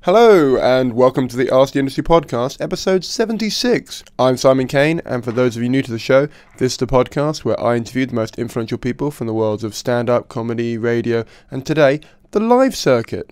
Hello and welcome to the Ask the Industry podcast, episode 76. I'm Simon Caine, and for those of you new to the show, this is the podcast where I interview the most influential people from the worlds of stand-up, comedy, radio, and today, the live circuit.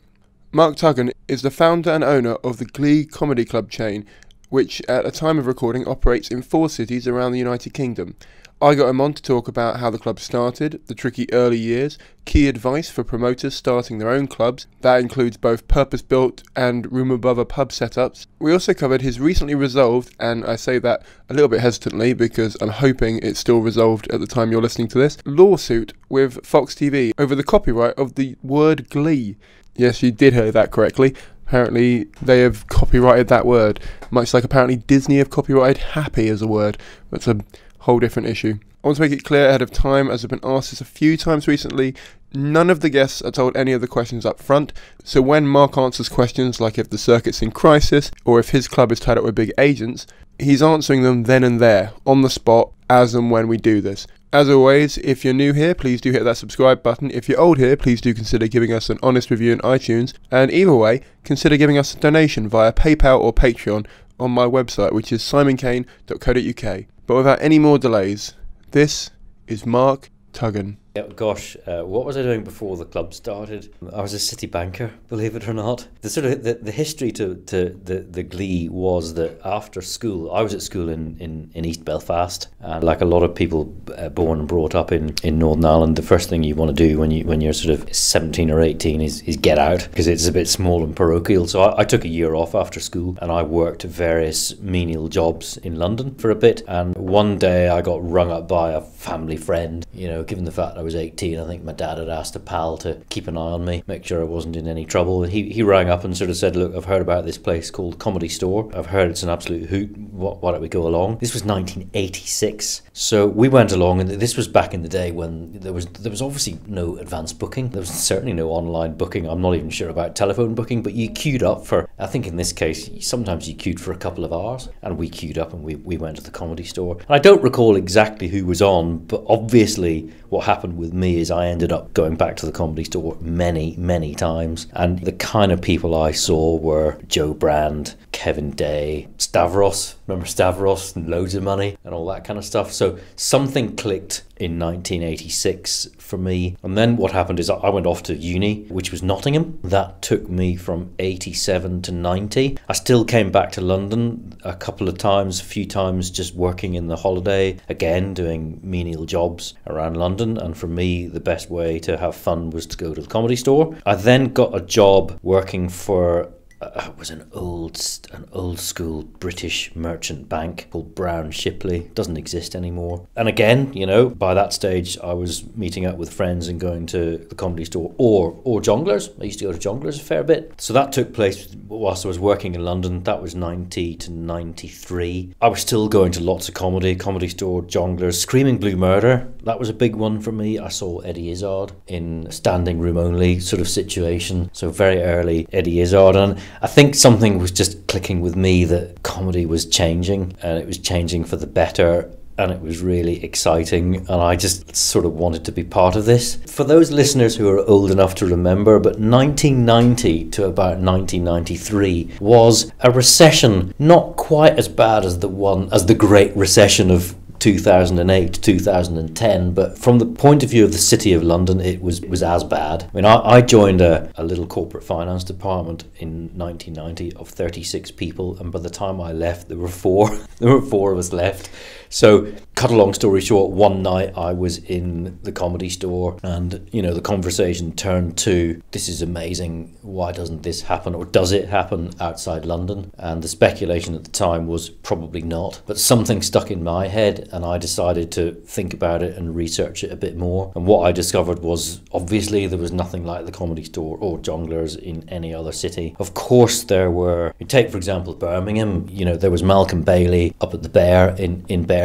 Mark Tughan is the founder and owner of the Glee Comedy Club chain, which at the time of recording operates in 4 cities around the United Kingdom. I got him on to talk about how the club started, the tricky early years, key advice for promoters starting their own clubs. That includes both purpose-built and room above a pub setups. We also covered his recently resolved, and I say that a little bit hesitantly because I'm hoping it's still resolved at the time you're listening to this, lawsuit with Fox TV over the copyright of the word Glee. Yes, you did hear that correctly. Apparently they have copyrighted that word, much like apparently Disney have copyrighted happy as a word. That's a whole different issue. I want to make it clear ahead of time, as I've been asked this a few times recently, none of the guests are told any of the questions up front, so when Mark answers questions like if the circuit's in crisis or if his club is tied up with big agents, he's answering them then and there, on the spot, as and when we do this. As always, if you're new here, please do hit that subscribe button. If you're old here, please do consider giving us an honest review in iTunes, and either way, consider giving us a donation via PayPal or Patreon on my website, which is simoncane.co.uk. But without any more delays, this is Mark Tughan. Yeah, gosh, what was I doing before the club started? I was a city banker, believe it or not. The history to the Glee was that after school, I was at school in East Belfast, and like a lot of people born and brought up in Northern Ireland, the first thing you want to do when you're sort of 17 or 18 is get out, because it's a bit small and parochial. So I took a year off after school, and I worked various menial jobs in London for a bit. And one day I got rung up by a family friend. You know, given the fact I was 18, I think my dad had asked a pal to keep an eye on me, make sure I wasn't in any trouble. And he rang up and sort of said, look, I've heard about this place called Comedy Store. I've heard it's an absolute hoot. Why don't we go along? This was 1986. So we went along, and this was back in the day when there was obviously no advanced booking. There was certainly no online booking. I'm not even sure about telephone booking, but you queued up for, I think in this case, sometimes you queued for a couple of hours, and we queued up and we went to the Comedy Store. And I don't recall exactly who was on, but obviously what happened with me is I ended up going back to the Comedy Store many times, and the kind of people I saw were Joe Brand, Kevin Day, Stavros, remember Stavros, and Loads of Money and all that kind of stuff. So something clicked in 1986 for me. And then what happened is I went off to uni, which was Nottingham. That took me from 87 to 90. I still came back to London a couple of times, a few times just working in the holiday, again doing menial jobs around London. And for me, the best way to have fun was to go to the Comedy Store. I then got a job working for it was an old school British merchant bank called Brown Shipley. Doesn't exist anymore. And again, you know, by that stage I was meeting up with friends and going to the Comedy Store or Jongleurs. I used to go to Jongleurs a fair bit. So that took place whilst I was working in London. That was 90 to 93. I was still going to lots of Comedy Store, Jongleurs. Screaming Blue Murder, that was a big one for me. I saw Eddie Izzard in standing room only sort of situation. So very early Eddie Izzard, and I think something was just clicking with me that comedy was changing, and it was changing for the better, and it was really exciting, and I just sort of wanted to be part of this. For those listeners who are old enough to remember, but 1990 to about 1993 was a recession not quite as bad as the Great Recession of 2008 to 2010, but from the point of view of the City of London, it was as bad. I mean, I joined a little corporate finance department in 1990 of 36 people, and by the time I left, there were 4 of us left. So, cut a long story short, one night I was in the Comedy Store, and, you know, the conversation turned to, this is amazing, why doesn't this happen, or does it happen outside London? And the speculation at the time was probably not, but something stuck in my head, and I decided to think about it and research it a bit more. And what I discovered was, obviously, there was nothing like the Comedy Store or Jongleurs in any other city. Of course, there were, you take, for example, Birmingham, you know, there was Malcolm Bailey up at the Bear in Bearwood,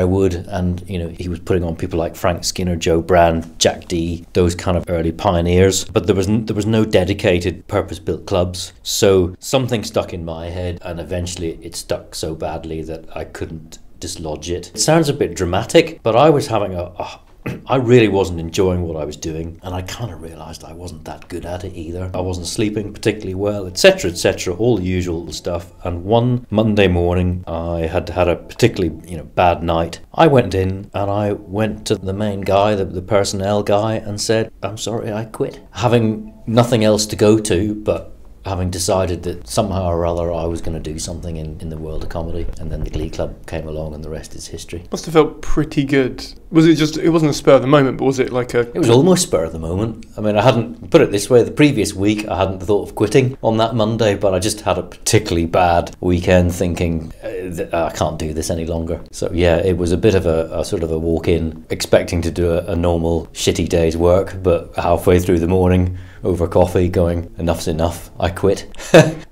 and, you know, he was putting on people like Frank Skinner, Joe Brand, Jack Dee, those kind of early pioneers. But there was no dedicated purpose-built clubs. So something stuck in my head, and eventually it stuck so badly that I couldn't dislodge it. It sounds a bit dramatic, but I was having a I really wasn't enjoying what I was doing, and I kind of realised I wasn't that good at it either. I wasn't sleeping particularly well, etc., etc., all the usual stuff. And one Monday morning, I had had a particularly bad night. I went in and I went to the main guy, the personnel guy, and said, "I'm sorry, I quit." Having nothing else to go to, but having decided that somehow or other I was going to do something in the world of comedy. And then the Glee Club came along, and the rest is history. Must have felt pretty good. Was it just, it wasn't a spur of the moment, but was it like a... It was almost spur of the moment. I mean, I hadn't, put it this way, the previous week I hadn't thought of quitting on that Monday, but I just had a particularly bad weekend thinking, I can't do this any longer. So yeah, it was a bit of a sort of a walk-in, expecting to do a normal shitty day's work, but halfway through the morning, over coffee, going, enough's enough, I quit.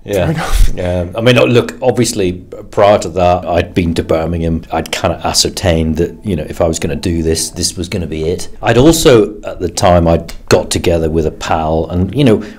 Yeah. I mean, look, obviously, prior to that, I'd been to Birmingham. I'd kind of ascertained that, if I was going to do this, this was going to be it. I'd also, at the time, I'd got together with a pal, and,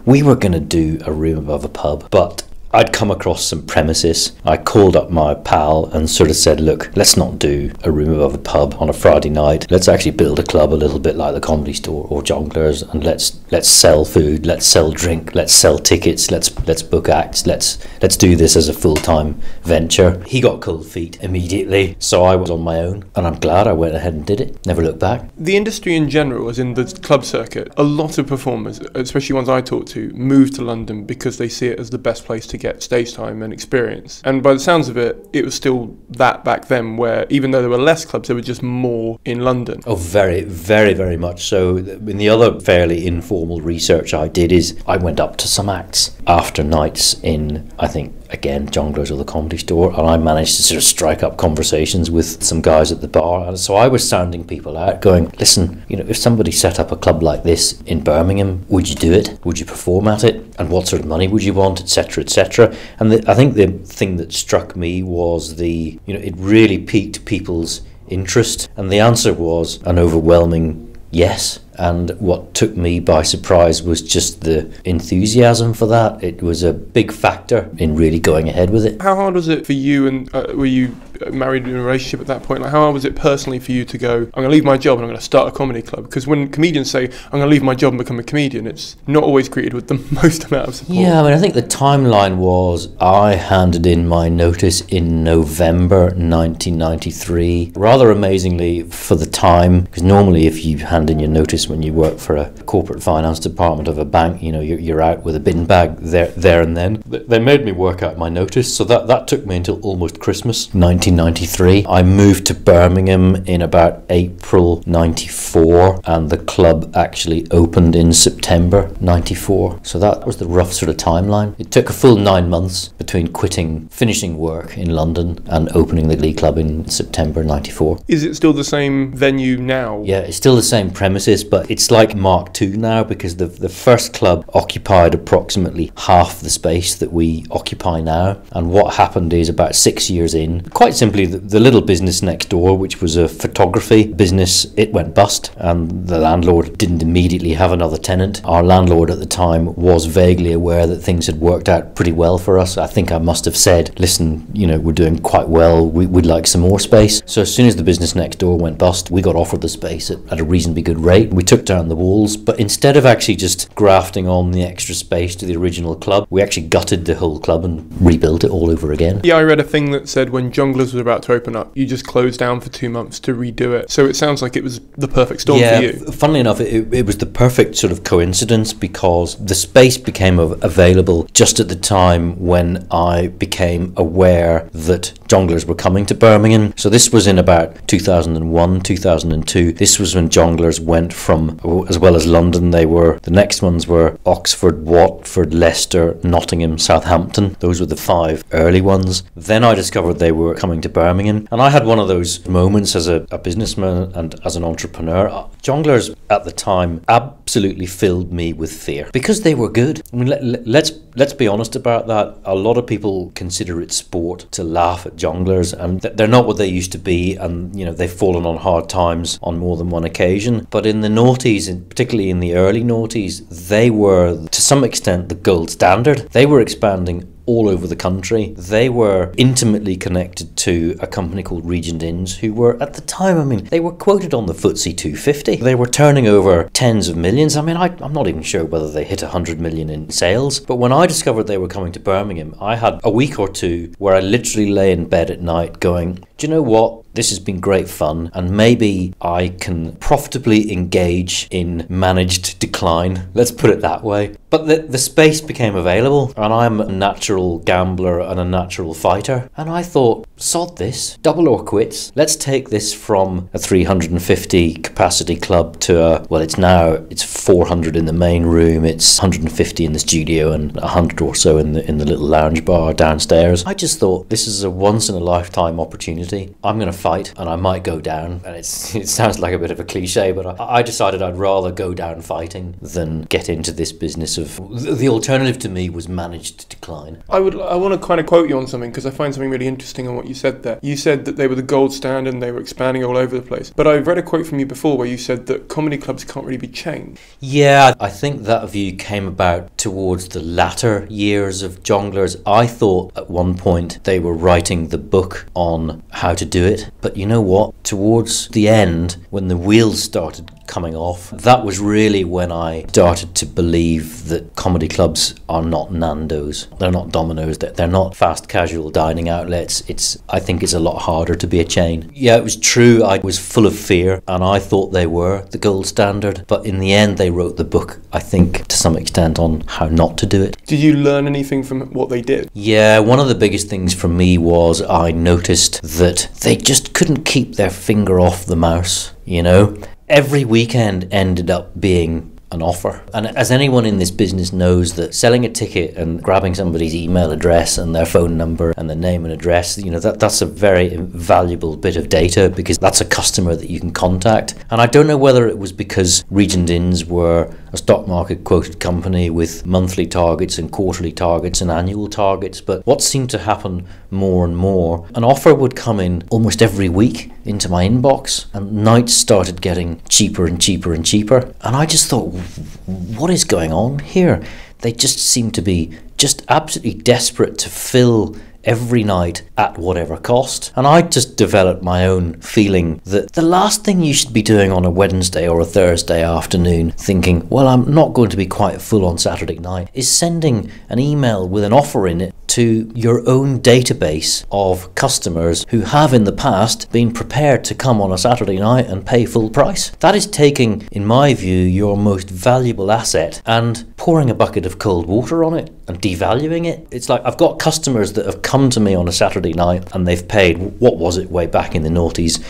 we were going to do a room above a pub, but I'd come across some premises. I called up my pal and sort of said, look, let's not do a room above a pub on a Friday night. Let's actually build a club a little bit like the Comedy Store or Jongleurs, and let's sell food, let's sell drink, let's sell tickets, let's book acts, let's do this as a full-time venture. He got cold feet immediately, so I was on my own, and I'm glad I went ahead and did it. Never looked back. The industry in general, as in the club circuit, a lot of performers, especially ones I talk to, move to London because they see it as the best place to get stage time and experience. And by the sounds of it, it was still that back then, where even though there were less clubs, there were just more in London. Oh, very, very, very much so. In the other fairly informal research I did is I went up to some acts after nights in, I think, again, Jongleurs or the Comedy Store, and I managed to sort of strike up conversations with some guys at the bar. And so I was sounding people out, going, listen, if somebody set up a club like this in Birmingham, would you do it? Would you perform at it? And what sort of money would you want, etc., etc.? And I think the thing that struck me was it really piqued people's interest, and the answer was an overwhelming yes. And what took me by surprise was just the enthusiasm for that. It was a big factor in really going ahead with it. How hard was it for you, and were you married in a relationship at that point? Like, how hard was it personally for you to go, I'm going to leave my job and I'm going to start a comedy club? Because when comedians say, I'm going to leave my job and become a comedian, it's not always greeted with the most amount of support. Yeah, I mean, I think the timeline was I handed in my notice in November 1993. Rather amazingly for the time, because normally if you hand in your notice when you work for a corporate finance department of a bank, you're out with a bin bag there and then. They made me work out my notice, so that took me until almost Christmas 1993. I moved to Birmingham in about April 94, and the club actually opened in September 94. So that was the rough sort of timeline. It took a full 9 months between finishing work in London and opening the Glee Club in September 94. Is it still the same venue now? Yeah, it's still the same premises, but it's like Mark Tughan now, because the first club occupied approximately half the space that we occupy now. And what happened is, about 6 years in, quite simply, the little business next door, which was a photography business, it went bust, and the landlord didn't immediately have another tenant. Our landlord at the time was vaguely aware that things had worked out pretty well for us. I think I must have said, listen, we're doing quite well, we'd like some more space. So as soon as the business next door went bust, we got offered the space at a reasonably good rate. We took down the walls, but instead of actually just grafting on the extra space to the original club, we actually gutted the whole club and rebuilt it all over again. Yeah, I read a thing that said when Jongleurs was about to open up, you just closed down for 2 months to redo it. So it sounds like it was the perfect storm for you. Funnily enough, it was the perfect sort of coincidence, because the space became available just at the time when I became aware that Jongleurs were coming to Birmingham. So this was in about 2001, 2002. This was when Jongleurs went from, as well as London, the next ones were Oxford, Watford, Leicester, Nottingham, Southampton. Those were the 5 early ones. Then I discovered they were coming to Birmingham, and I had one of those moments as a businessman and as an entrepreneur. Jongleurs at the time absolutely filled me with fear, because they were good. I mean, let's be honest about that. A lot of people consider it sport to laugh at Jongleurs, and they're not what they used to be, and they've fallen on hard times on more than one occasion. But in the noughties, and particularly in the early noughties, they were to some extent the gold standard. They were expanding all over the country. They were intimately connected to a company called Regent Inns, who were, at the time, I mean, they were quoted on the FTSE 250. They were turning over tens of millions. I mean, I'm not even sure whether they hit 100 million in sales. But when I discovered they were coming to Birmingham, I had a week or two where I literally lay in bed at night going, do you know what? This has been great fun, and maybe I can profitably engage in managed decline. Let's put it that way. But the space became available, and I'm a natural gambler and a natural fighter. And I thought, sod this, double or quits. Let's take this from a 350 capacity club to it's 400 in the main room, it's 150 in the studio, and 100 or so in the little lounge bar downstairs. I just thought, this is a once in a lifetime opportunity. I'm going to fight, and I might go down. And it sounds like a bit of a cliche, but I decided I'd rather go down fighting than get into this business of... The alternative to me was managed decline. I want to kind of quote you on something, because I find something really interesting on what you said there. You said that they were the gold standard and they were expanding all over the place. But I've read a quote from you before where you said that comedy clubs can't really be chained. Yeah, I think that view came about towards the latter years of Jongleurs. I thought at one point they were writing the book on how to do it. But you know what? Towards the end, when the wheels started coming off, that was really when I started to believe that comedy clubs are not Nando's. They're not Domino's. They're not fast casual dining outlets. I think it's a lot harder to be a chain. Yeah, it was true. I was full of fear, and I thought they were the gold standard. But in the end, they wrote the book, I think, to some extent on how not to do it. Did you learn anything from what they did? Yeah, one of the biggest things for me was I noticed that they just couldn't keep their finger off the mouse, you know? Every weekend ended up being an offer. And as anyone in this business knows, that selling a ticket and grabbing somebody's email address and their phone number and their name and address, you know, that's a very valuable bit of data, because that's a customer that you can contact. And I don't know whether it was because Regent Inns were a stock market quoted company with monthly targets and quarterly targets and annual targets, but what seemed to happen more and more, an offer would come in almost every week into my inbox, and nights started getting cheaper and cheaper and cheaper. And I just thought, what is going on here? They just seem to be just absolutely desperate to fill every night at whatever cost. And I just developed my own feeling that the last thing you should be doing on a Wednesday or a Thursday afternoon, thinking, well, I'm not going to be quite full on Saturday night, is sending an email with an offer in it to your own database of customers who have in the past been prepared to come on a Saturday night and pay full price. That is taking, in my view, your most valuable asset and pouring a bucket of cold water on it and devaluing it. It's like, I've got customers that have come to me on a Saturday night and they've paid, what was it way back in the noughties,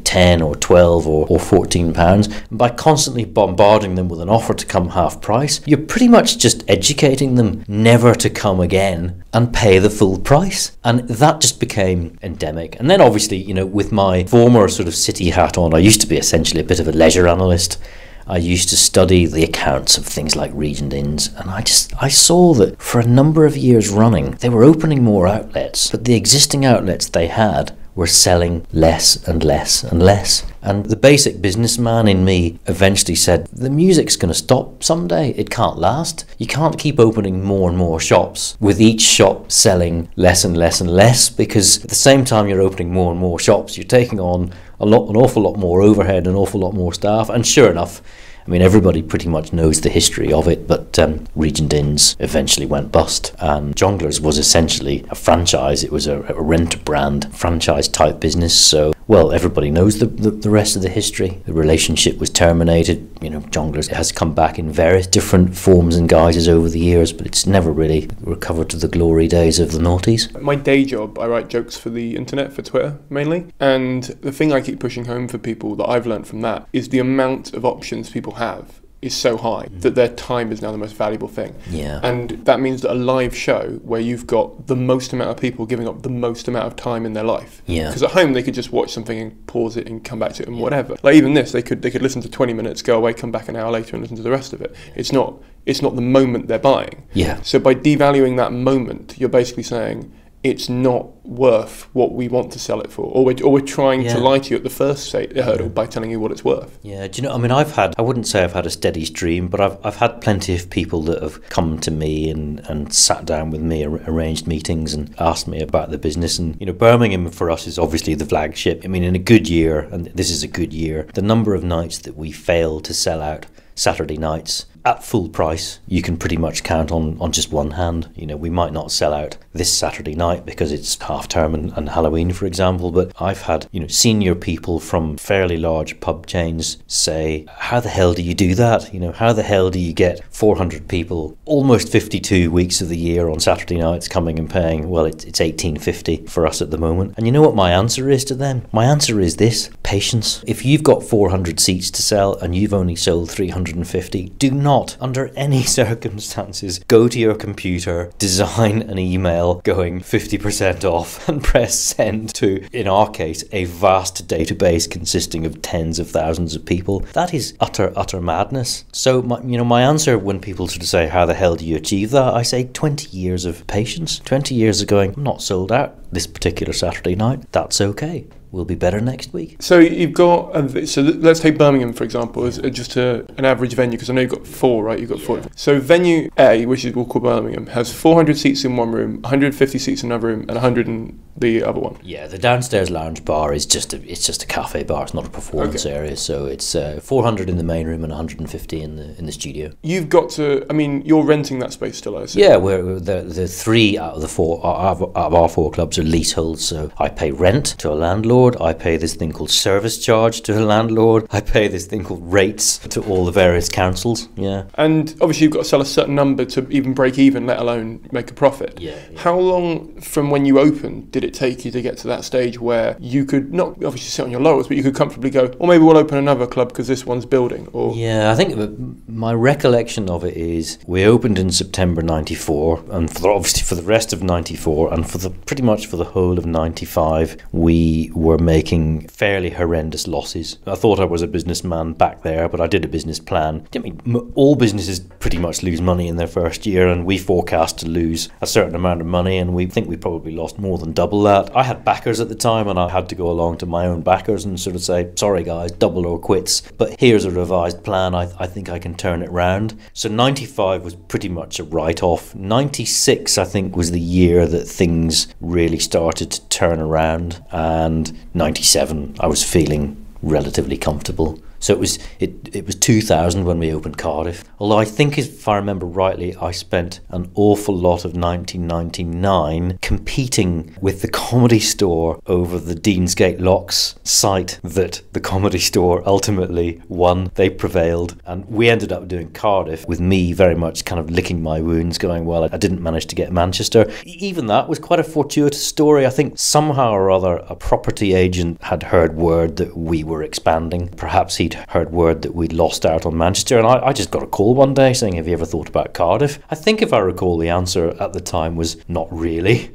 10 or 12 or 14 pounds. And by constantly bombarding them with an offer to come half price, you're pretty much just educating them never to come again and pay the full price. And that just became endemic. And then obviously, with my former sort of city hat on, I used to be essentially a bit of a leisure analyst. I used to study the accounts of things like Regent Inns, and I saw that for a number of years running, they were opening more outlets, but the existing outlets they had were selling less and less and less. And the basic businessman in me eventually said, the music's going to stop someday. It can't last. You can't keep opening more and more shops with each shop selling less and less and less, because at the same time you're opening more and more shops, you're taking on an awful lot more overhead, an awful lot more staff. And sure enough, everybody pretty much knows the history of it, but Regent Inns eventually went bust, and Jongleurs was essentially a franchise. It was a rent-brand franchise type business, so, well, everybody knows the rest of the history. The relationship was terminated. Jongleurs has come back in various different forms and guises over the years, but it's never really recovered to the glory days of the noughties. My day job, I write jokes for the internet, for Twitter mainly, and the thing I keep pushing home for people that I've learned from that is the amount of options people have is so high that their time is now the most valuable thing. Yeah. And that means that a live show where you've got the most amount of people giving up the most amount of time in their life. Yeah. Because at home they could just watch something and pause it and come back to it and whatever. Like even this, they could listen to 20 minutes, go away, come back an hour later and listen to the rest of it. It's not the moment they're buying. Yeah. So by devaluing that moment, you're basically saying, it's not worth what we want to sell it for, or we're trying to lie to you at the first hurdle by telling you what it's worth. Yeah, do you know, I mean, I wouldn't say I've had a steady stream, but I've had plenty of people that have come to me and sat down with me, arranged meetings and asked me about the business. And, you know, Birmingham for us is obviously the flagship. I mean, in a good year, and this is a good year, the number of nights that we fail to sell out Saturday nights at full price, you can pretty much count on just one hand. You know, we might not sell out this Saturday night because it's half term and Halloween, for example, but I've had, you know, senior people from fairly large pub chains say, how the hell do you do that? You know, how the hell do you get 400 people almost 52 weeks of the year on Saturday nights coming and paying? Well, it's $18.50 for us at the moment. And you know what my answer is to them? My answer is this: patience. If you've got 400 seats to sell and you've only sold 350, do not, under any circumstances, go to your computer, design an email going 50% off and press send to, in our case, a vast database consisting of tens of thousands of people. That is utter madness. So, my answer when people sort of say, how the hell do you achieve that? I say 20 years of patience, 20 years of going, I'm not sold out this particular Saturday night. That's okay. We'll be better next week. So you've got, so let's take Birmingham, for example, as just an average venue, because I know you've got 4, right? You've got 4. So venue A, which is we'll call Birmingham, has 400 seats in one room, 150 seats in another room, and 100 in the other one. Yeah, the downstairs lounge bar is just a cafe bar. It's not a performance area. So it's 400 in the main room and 150 in the studio. You've got to, I mean, you're renting that space still, I assume? Yeah, we're the 3 out of the 4 out of our 4 clubs are leaseholds. So I pay rent to a landlord. I pay this thing called service charge to a landlord. I pay this thing called rates to all the various councils. Yeah. And obviously you've got to sell a certain number to even break even, let alone make a profit. Yeah. How long from when you opened did it take you to get to that stage where you could not obviously sit on your laurels, but you could comfortably go, or maybe we'll open another club because this one's building? Or yeah, I think my recollection of it is we opened in September 94, and obviously for the rest of 94 and pretty much for the whole of 95 we were making fairly horrendous losses. I thought I was a businessman back there, but I did a business plan. I mean, all businesses pretty much lose money in their first year, and we forecast to lose a certain amount of money, and we think we probably lost more than double that. I had backers at the time, and I had to go along to my own backers and sort of say, sorry guys, double or quits, but here's a revised plan. I think I can turn it round. So 95 was pretty much a write-off. 96, I think, was the year that things really started to turn around, and 97 I was feeling relatively comfortable. So it was 2000 when we opened Cardiff. Although I think, if I remember rightly, I spent an awful lot of 1999 competing with the Comedy Store over the Deansgate Locks site that the Comedy Store ultimately won. They prevailed, and we ended up doing Cardiff with me very much kind of licking my wounds, going, well, I didn't manage to get Manchester. Even that was quite a fortuitous story. I think somehow or other a property agent had heard word that we were expanding. Perhaps he'd heard word that we'd lost out on Manchester, and I just got a call one day saying, have you ever thought about Cardiff? I think, if I recall, the answer at the time was not really.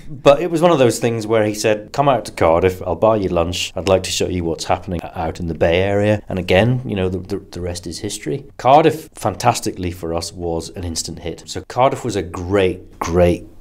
But it was one of those things where he said, come out to Cardiff, I'll buy you lunch, I'd like to show you what's happening out in the Bay Area. And again, you know, the rest is history. Cardiff, fantastically for us, was an instant hit. So Cardiff was a great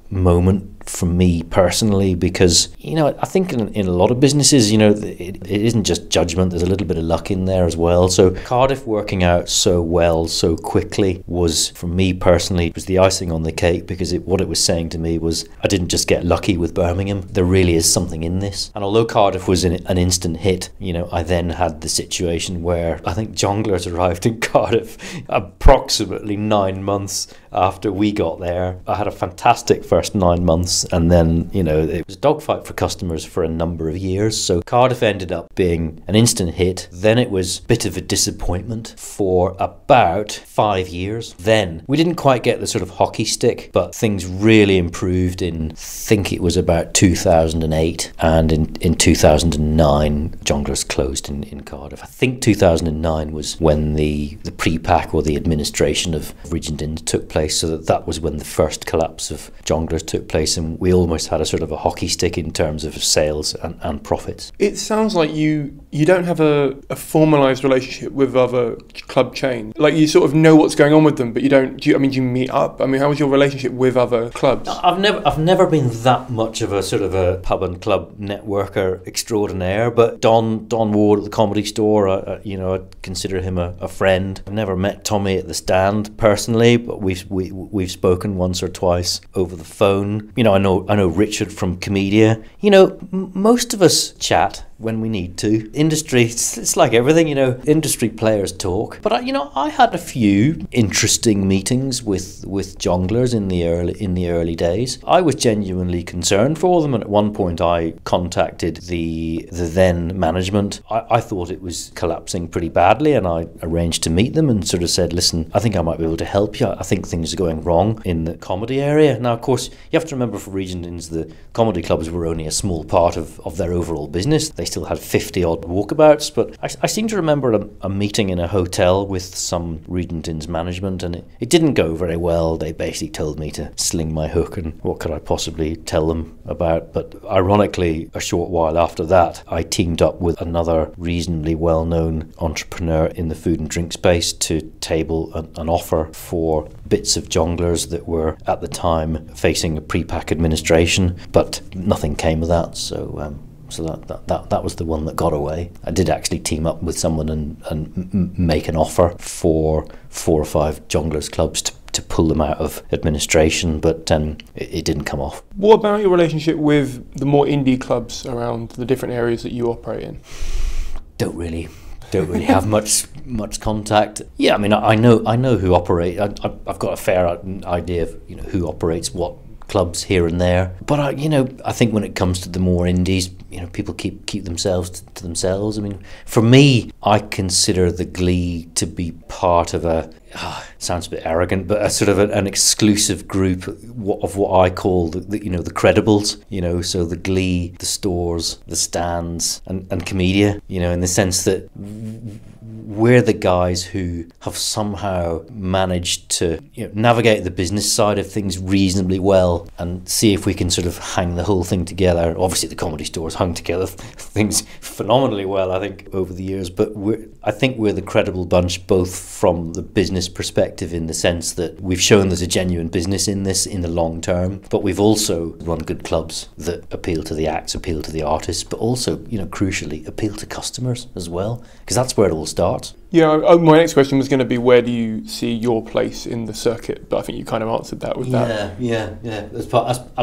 moment for me personally, because, you know, I think in a lot of businesses, you know, it isn't just judgment, there's a little bit of luck in there as well. So Cardiff working out so well so quickly was, for me personally, it was the icing on the cake, because what it was saying to me was, I didn't just get lucky with Birmingham, there really is something in this. And although Cardiff was an instant hit, you know, I then had the situation where I think Jongleurs arrived in Cardiff approximately 9 months after we got there. I had a fantastic first 9 months, and then, you know, it was a dogfight for customers for a number of years. So Cardiff ended up being an instant hit. Then it was a bit of a disappointment for about 5 years. Then we didn't quite get the sort of hockey stick, but things really improved in, I think it was about 2008, and in 2009 Jongleurs closed in Cardiff. I think 2009 was when the pre-pack or the administration of Regent Inn took place, so that was when the first collapse of Jongleurs took place, and and we almost had a sort of a hockey stick in terms of sales and profits. It sounds like you don't have a formalised relationship with other club chains. Like, you sort of know what's going on with them, but you don't. Do you meet up? I mean, how was your relationship with other clubs? I've never been that much of a sort of a pub and club networker extraordinaire, but Don Ward at the Comedy Store, I'd consider him a friend. I've never met Tommy at the Stand personally, but we've spoken once or twice over the phone. I know Richard from Comedia. Most of us chat when we need to. Industry, it's like everything, industry players talk. But I had a few interesting meetings with jongleurs in the early days. I was genuinely concerned for them, and at one point I contacted the then management. I thought it was collapsing pretty badly, and I arranged to meet them and sort of said, listen, I think I might be able to help you. I think things are going wrong in the comedy area. Now, of course, you have to remember, for Regent's, the comedy clubs were only a small part of their overall business. They still had 50-odd walkabouts, but I seem to remember a meeting in a hotel with some Regent's management, and it didn't go very well. They basically told me to sling my hook, and what could I possibly tell them about? But ironically, a short while after that, I teamed up with another reasonably well-known entrepreneur in the food and drink space to table an offer for bits of jongleurs that were at the time facing a pre-pack administration, but nothing came of that. So that was the one that got away. I did actually team up with someone and make an offer for 4 or 5 jongleurs clubs to pull them out of administration, but it didn't come off. What about your relationship with the more indie clubs around the different areas that you operate in? Don't really have much contact. Yeah, I mean, I know who operate. I've got a fair idea of who operates what clubs here and there, but I think when it comes to the more indies, people keep themselves to themselves. I mean, for me, I consider the Glee to be part of sounds a bit arrogant, but a sort of an exclusive group of what I call the credibles. So the Glee, the Stores, the Stands, and Comedia. In the sense that we're the guys who have somehow managed to navigate the business side of things reasonably well and see if we can sort of hang the whole thing together. Obviously, the Comedy Store's hung together things phenomenally well, I think, over the years, but I think we're the credible bunch, both from the business perspective, in the sense that we've shown there's a genuine business in this in the long term, but we've also run good clubs that appeal to the acts, appeal to the artists, but also, crucially, appeal to customers as well, because that's where it all starts. Yeah, my next question was going to be, where do you see your place in the circuit? But I think you kind of answered that with that. Yeah. As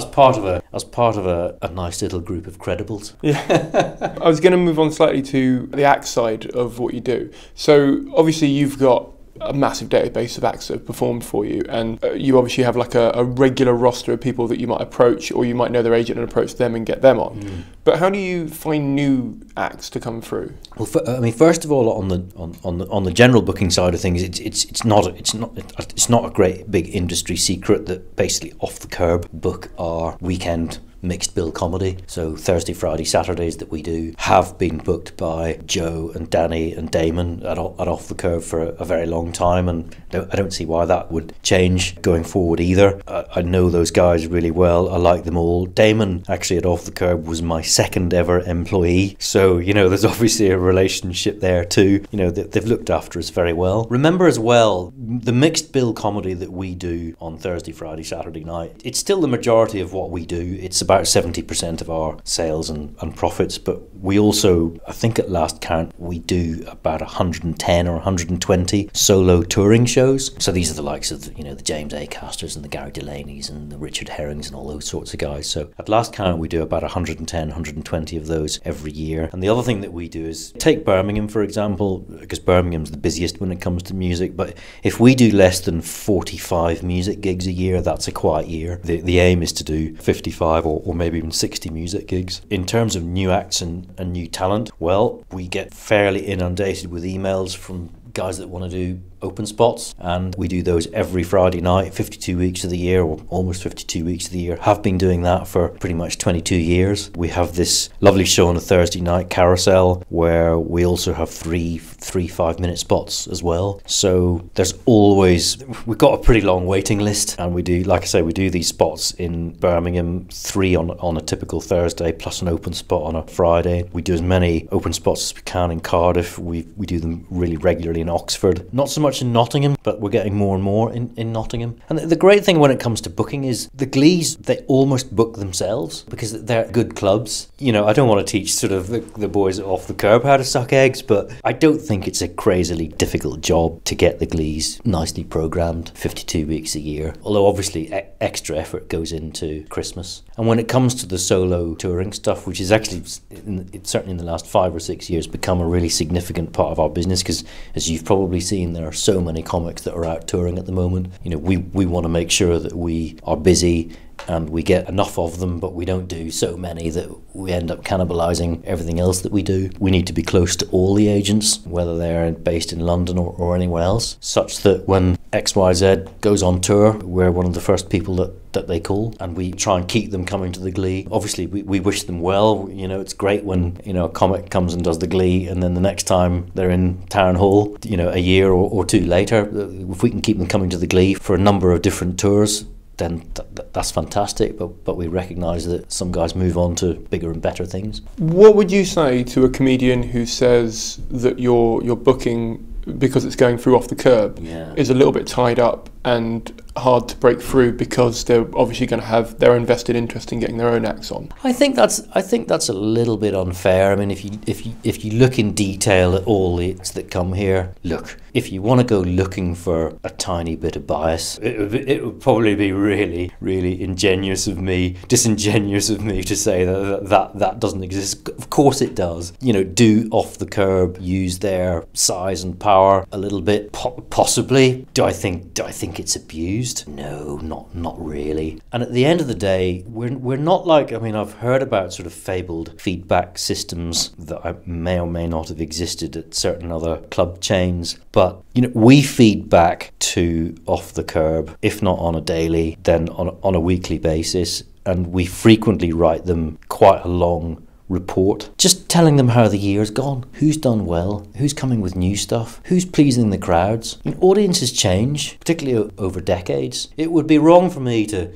part of a nice little group of credibles. Yeah. I was going to move on slightly to the act side of what you do. So obviously you've got a massive database of acts that have performed for you, and you obviously have like a regular roster of people that you might approach, or you might know their agent and approach them and get them on. But how do you find new acts to come through? Well, first of all, on the general booking side of things, it's not a great big industry secret that basically Off the Kerb book our weekend mixed bill comedy. So Thursday, Friday, Saturdays that we do have been booked by Joe and Danny and Damon at Off the Kerb for a very long time, and I don't see why that would change going forward either. I know those guys really well. I like them all. Damon, actually, at Off the Kerb was my second ever employee, so there's obviously a relationship there too. They've looked after us very well. Remember as well, the mixed bill comedy that we do on Thursday, Friday, Saturday night, it's still the majority of what we do. It's about 70% of our sales and profits, but we also, I think at last count, we do about 110 or 120 solo touring shows. So these are the likes of the James Acasters and the Gary Delaney's and the Richard Herrings and all those sorts of guys. So at last count, we do about 110, 120 of those every year. And the other thing that we do is take Birmingham, for example, because Birmingham's the busiest when it comes to music, but if we do less than 45 music gigs a year, that's a quiet year. The aim is to do 55 or maybe even 60 music gigs. In terms of new acts and new talent, well, we get fairly inundated with emails from guys that want to do open spots, and we do those every Friday night, 52 weeks of the year, or almost 52 weeks of the year. Have been doing that for pretty much 22 years. We have this lovely show on a Thursday night, Carousel, where we also have three 5-minute spots as well. So there's always, we've got a pretty long waiting list, and we do, like I say, we do these spots in Birmingham, 3 on a typical Thursday, plus an open spot on a Friday. We do as many open spots as we can in Cardiff. We do them really regularly in Oxford. Not so much in Nottingham, but we're getting more and more in Nottingham. And the great thing when it comes to booking is the Glees, they almost book themselves because they're good clubs. You know, I don't want to teach sort of the boys off the curb how to suck eggs, but I don't think it's a crazily difficult job to get the Glees nicely programmed 52 weeks a year. Although obviously extra effort goes into Christmas. And when it comes to the solo touring stuff, which is actually, certainly in the last 5 or 6 years, become a really significant part of our business, because as you've probably seen, there are so many comics that are out touring at the moment. You know, we want to make sure that we are busy and we get enough of them, but we don't do so many that we end up cannibalising everything else that we do. We need to be close to all the agents, whether they're based in London or anywhere else, such that when XYZ goes on tour, we're one of the first people that they call, and we try and keep them coming to the Glee. Obviously, we wish them well. You know, it's great when, you know, a comic comes and does the Glee, and then the next time they're in Town Hall, you know, a year or 2 later, if we can keep them coming to the Glee for a number of different tours, then that's fantastic, but we recognise that some guys move on to bigger and better things. What would you say to a comedian who says that your booking, because it's going through Off the Curb, is a little bit tied up and hard to break through because they're obviously going to have their invested interest in getting their own acts on? I think that's a little bit unfair. I mean, if you look in detail at all the acts that come here, look, if you want to go looking for a tiny bit of bias, it would probably be really, really disingenuous of me to say that doesn't exist. Of course it does. You know, do Off the Curb use their size and power a little bit? Possibly. Do I think it's abused? No, not really. And at the end of the day, we're not like, I mean, I've heard about sort of fabled feedback systems that may or may not have existed at certain other club chains, but you know, we feed back to Off the Curb, if not on a daily, then on a weekly basis, and we frequently write them quite a long report, just telling them how the year's gone, who's done well, who's coming with new stuff, who's pleasing the crowds. I mean, audiences change, particularly over decades. It would be wrong for me to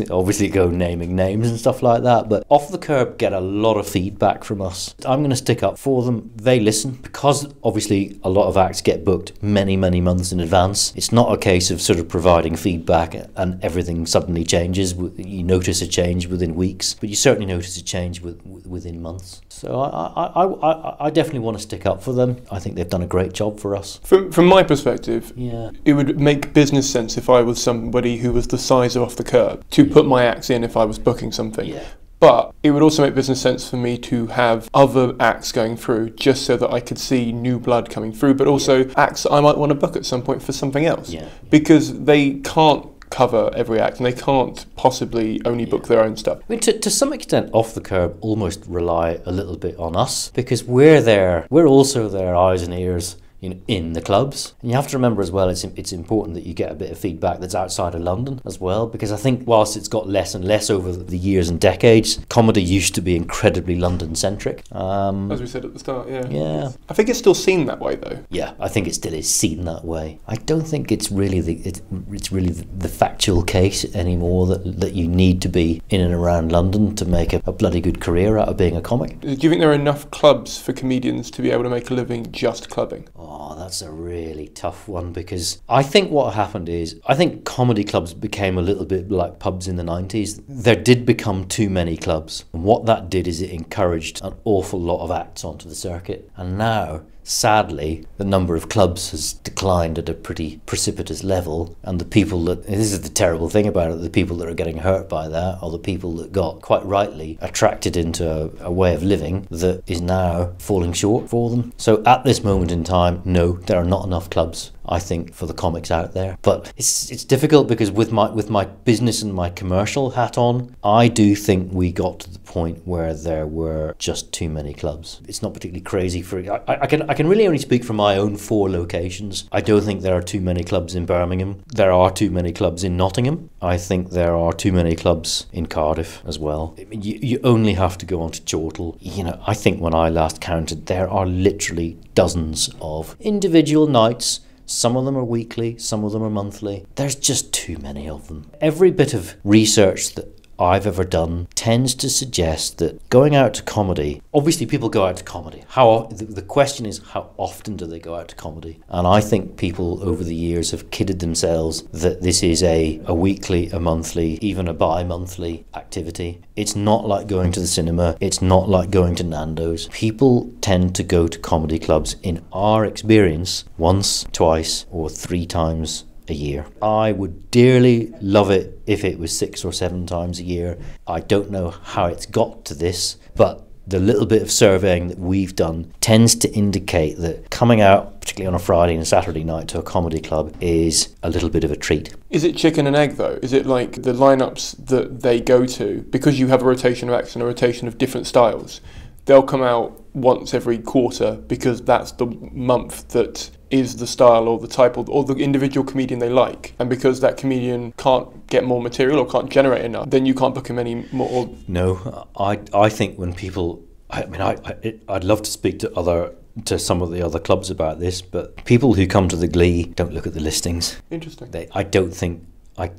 obviously go naming names and stuff like that, but Off the Curb get a lot of feedback from us. I'm going to stick up for them. They listen, because obviously a lot of acts get booked many months in advance. It's not a case of sort of providing feedback and everything suddenly changes. You notice a change within weeks, but you certainly notice a change within months. So I definitely want to stick up for them. I think they've done a great job for us. From my perspective, it would make business sense if I was somebody who was the size of Off the Curb to put my acts in if I was booking something. Yeah. But it would also make business sense for me to have other acts going through, just so that I could see new blood coming through, but also acts that I might want to book at some point for something else. Because they can't cover every act, and they can't possibly only book their own stuff. I mean, to some extent, Off the Curb almost rely a little bit on us, because we're also their eyes and ears, you know, in the clubs. And you have to remember as well, it's important that you get a bit of feedback that's outside of London as well, because I think whilst it's got less and less over the years and decades, comedy used to be incredibly London-centric. As we said at the start, I think it's still seen that way, though. Yeah, I think it still is seen that way. I don't think it's really the factual case anymore that you need to be in and around London to make a bloody good career out of being a comic. Do you think there are enough clubs for comedians to be able to make a living just clubbing? Oh, that's a really tough one, because I think what happened is, I think comedy clubs became a little bit like pubs in the 90s. There did become too many clubs. And what that did is it encouraged an awful lot of acts onto the circuit. And now, sadly, the number of clubs has declined at a pretty precipitous level, and the people that, this is the terrible thing about it, the people that are getting hurt by that are the people that got, quite rightly, attracted into a way of living that is now falling short for them. So at this moment in time, no, there are not enough clubs I think, for the comics out there. But it's difficult because with my business and my commercial hat on, I do think we got to the point where there were just too many clubs. It's not particularly crazy for I can really only speak for my own 4 locations. I don't think there are too many clubs in Birmingham. There are too many clubs in Nottingham. I think there are too many clubs in Cardiff as well. I mean, you only have to go on to Chortle. You know, I think when I last counted, there are literally dozens of individual nights. Some of them are weekly, some of them are monthly. There's just too many of them. Every bit of research that I've ever done tends to suggest that going out to comedy, obviously people go out to comedy. The question is, how often do they go out to comedy? And I think people over the years have kidded themselves that this is a weekly, a monthly, even a bi-monthly activity. It's not like going to the cinema. It's not like going to Nando's. People tend to go to comedy clubs, in our experience, once, twice, or 3 times a year. I would dearly love it if it was 6 or 7 times a year. I don't know how it's got to this, but the little bit of surveying that we've done tends to indicate that coming out, particularly on a Friday and a Saturday night, to a comedy club is a little bit of a treat. Is it chicken and egg though? Is it like the lineups that they go to, because you have a rotation of acts and a rotation of different styles, they'll come out once every quarter because that's the month that is the style or the type or the individual comedian they like, and because that comedian can't get more material or can't generate enough, then you can't book him any more? No, I think when people, I mean, I'd love to speak to some of the other clubs about this, but people who come to the Glee don't look at the listings. Interesting. I don't think.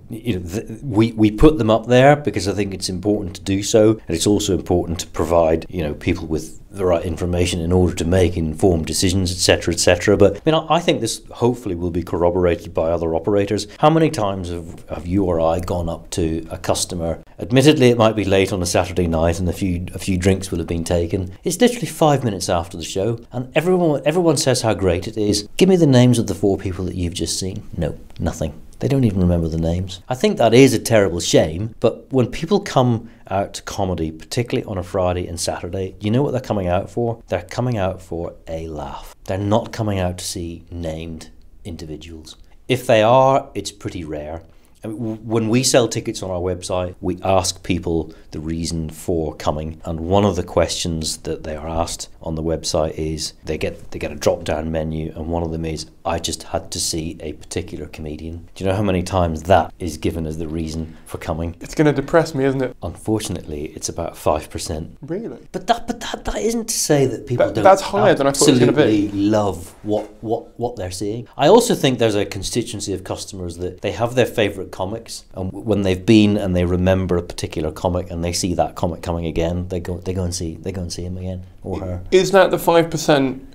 We put them up there because I think it's important to do so, and it's also important to provide people with the right information in order to make informed decisions, etc., etc. But I mean, I think this hopefully will be corroborated by other operators. How many times have you or I gone up to a customer? Admittedly, it might be late on a Saturday night, and a few drinks will have been taken. It's literally 5 minutes after the show, and everyone says how great it is. Give me the names of the 4 people that you've just seen. No, nothing. They don't even remember the names. I think that is a terrible shame, but when people come out to comedy, particularly on a Friday and Saturday, you know what they're coming out for? They're coming out for a laugh. They're not coming out to see named individuals. If they are, it's pretty rare. When we sell tickets on our website, we ask people the reason for coming, and one of the questions that they are asked on the website is they get a drop-down menu, and one of them is, I just had to see a particular comedian. Do you know how many times that is given as the reason for coming? It's going to depress me, isn't it? Unfortunately, it's about 5%. Really? But that isn't to say that people don't that's higher than I thought it was going to be. Love what they're seeing. I also think there's a constituency of customers that they have their favourite comics, and when they've been and they remember a particular comic and they see that comic coming again, they go and see him again or her. Is that the 5%?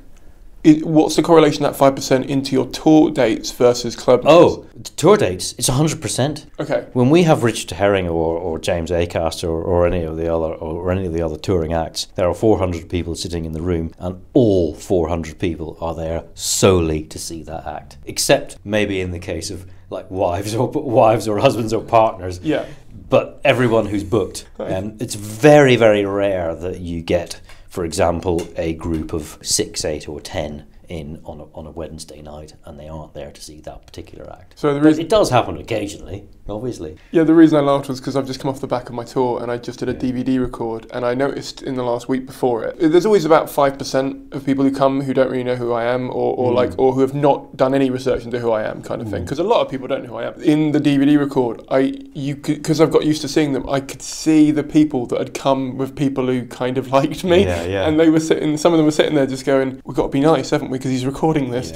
What's the correlation of that 5% into your tour dates versus club dates? Oh, tour dates, it's 100%. Okay. When we have Richard Herring or James Acaster or any of the other touring acts, there are 400 people sitting in the room, and all 400 people are there solely to see that act, except maybe in the case of like wives or husbands or partners. Yeah. But everyone who's booked, it's very, very rare that you get, for example, a group of 6, 8 or 10 in on a Wednesday night, and they aren't there to see that particular act. So it does happen occasionally, obviously. Yeah, the reason I laughed was because I've just come off the back of my tour, and I just did a DVD record, and I noticed in the last week before it, there's always about 5% of people who come who don't really know who I am, or who have not done any research into who I am, kind of thing. Because a lot of people don't know who I am. In the DVD record, because I've got used to seeing them, I could see the people that had come with people who kind of liked me, and they were some of them were sitting there just going, "We've got to be nice, haven't we? Because he's recording this."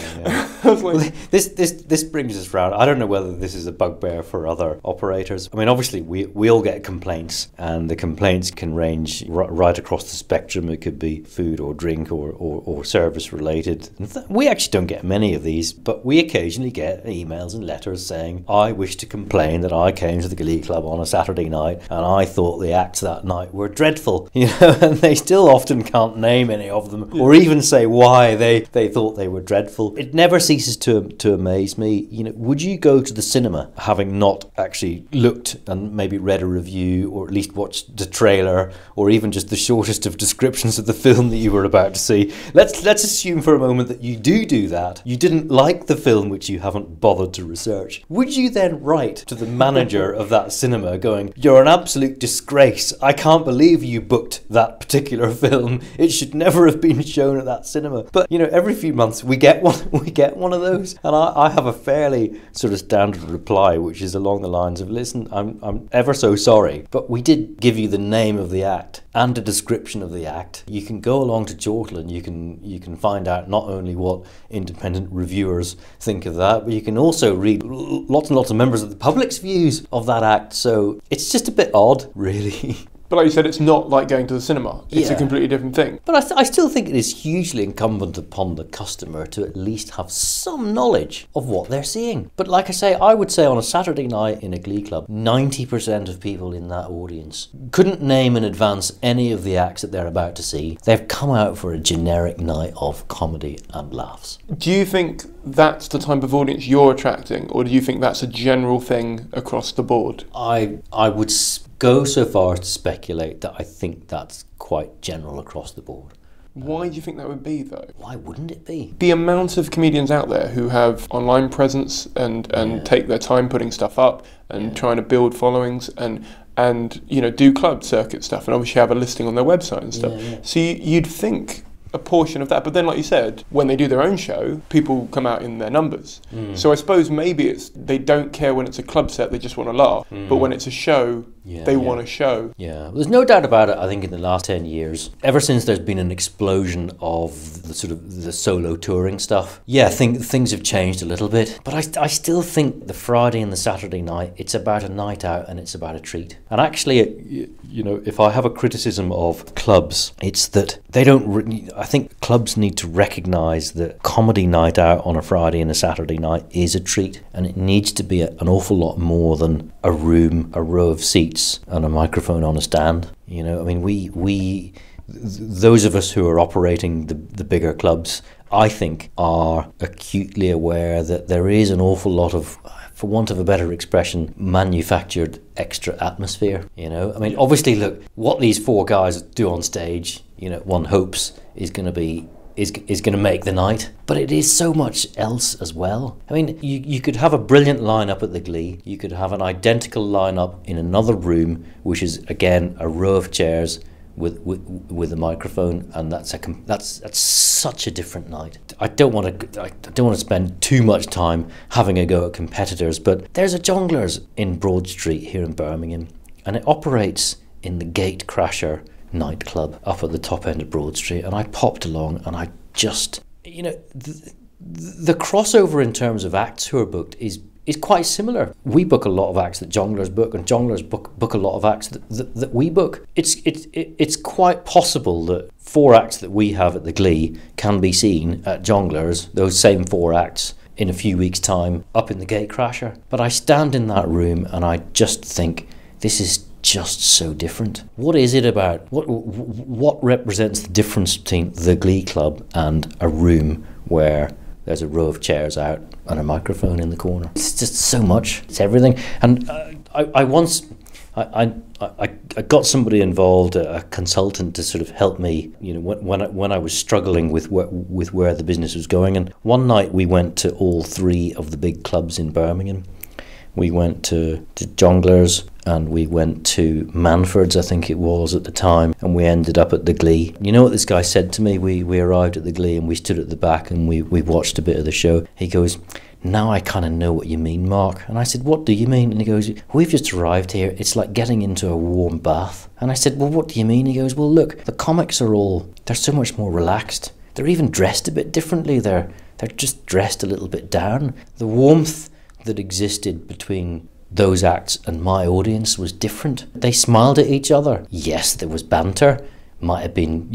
I was like, well, this brings us round. I don't know whether this is a bugbear for other operators. I mean, obviously we all get complaints, and the complaints can range right across the spectrum. It could be food or drink or service related. We actually don't get many of these, but we occasionally get emails and letters saying, I wish to complain that I came to the Glee Club on a Saturday night and I thought the acts that night were dreadful. And they still often can't name any of them or even say why they thought they were dreadful. It never ceases to amaze me. Would you go to the cinema having not actually looked and maybe read a review, or at least watched the trailer, or even just the shortest of descriptions of the film that you were about to see. Let's assume for a moment that you do that. You didn't like the film which you haven't bothered to research. Would you then write to the manager of that cinema going, "You're an absolute disgrace. I can't believe you booked that particular film. It should never have been shown at that cinema." But every few months we get one of those, and I have a fairly sort of standard reply, which is along the lines of, "Listen, I'm ever so sorry, but we did give you the name of the act and a description of the act. You can go along to Chortle and you can find out not only what independent reviewers think of that, but you can also read lots and lots of members of the public's views of that act." So it's just a bit odd, really. But like you said, it's not like going to the cinema. It's a Yeah. completely different thing. But I still think it is hugely incumbent upon the customer to at least have some knowledge of what they're seeing. But like I say, I would say on a Saturday night in a Glee Club, 90% of people in that audience couldn't name in advance any of the acts that they're about to see. They've come out for a generic night of comedy and laughs. Do you think that's the type of audience you're attracting, or do you think that's a general thing across the board? I would go so far as to speculate that I think that's quite general across the board. Why do you think that would be, though? Why wouldn't it be? The amount of comedians out there who have online presence and take their time putting stuff up and trying to build followings and do club circuit stuff, and obviously have a listing on their website and stuff. So you'd think a portion of that, but then like you said, when they do their own show, people come out in their numbers. So I suppose maybe it's they don't care when it's a club set, they just want to laugh, but when it's a show, they want to show. Yeah, there's no doubt about it. I think in the last 10 years, ever since there's been an explosion of the sort of the solo touring stuff, things have changed a little bit. But I still think the Friday and the Saturday night, it's about a night out and it's about a treat. And actually, if I have a criticism of clubs, it's that they don't. I think clubs need to recognise that comedy night out on a Friday and a Saturday night is a treat, and it needs to be an awful lot more than a room, a row of seats, and a microphone on a stand. I mean, we those of us who are operating the bigger clubs, I think, are acutely aware that there is an awful lot of, for want of a better expression, manufactured extra atmosphere. I mean, obviously, look, what these four guys do on stage, one hopes is going to make the night, but it is so much else as well. I mean, you could have a brilliant lineup at the Glee. You could have an identical lineup in another room, which is again a row of chairs with a microphone, and that's such a different night. I don't want to spend too much time having a go at competitors, but there's a Jongleurs in Broad Street here in Birmingham, and it operates in the Gate Crasher nightclub up at the top end of Broad Street, and I popped along, and I just, the crossover in terms of acts who are booked is quite similar. We book a lot of acts that Jongleurs book, and Jongleurs book a lot of acts that we book. It's quite possible that 4 acts that we have at the Glee can be seen at Jongleurs, those same 4 acts, in a few weeks' time up in the Gate Crasher. But I stand in that room and I just think, this is just so different. What is it about? What represents the difference between the Glee Club and a room where there's a row of chairs out and a microphone in the corner? It's just so much. It's everything. And I got somebody involved, a consultant, to sort of help me, when I was struggling with where the business was going. And one night we went to all 3 of the big clubs in Birmingham. We went to Jongleurs, and we went to Manford's, I think it was at the time, and we ended up at the Glee. You know what this guy said to me? We arrived at the Glee and we stood at the back and we watched a bit of the show. He goes, "Now I kind of know what you mean, Mark." And I said, "What do you mean?" And he goes, "We've just arrived here. It's like getting into a warm bath." And I said, "Well, what do you mean?" He goes, "Well, look, the comics they're so much more relaxed. They're even dressed a bit differently. They're just dressed a little bit down. The warmth that existed between those acts and my audience was different. They smiled at each other. Yes, there was banter. Might have been,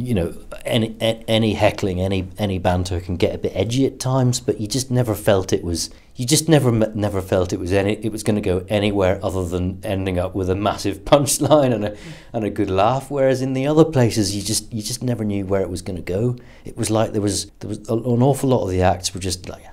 any heckling, any banter can get a bit edgy at times, but you just never felt it was. You just never felt it was going to go anywhere other than ending up with a massive punchline and a good laugh. Whereas in the other places, you just never knew where it was going to go. It was like there was an awful lot of the acts were just like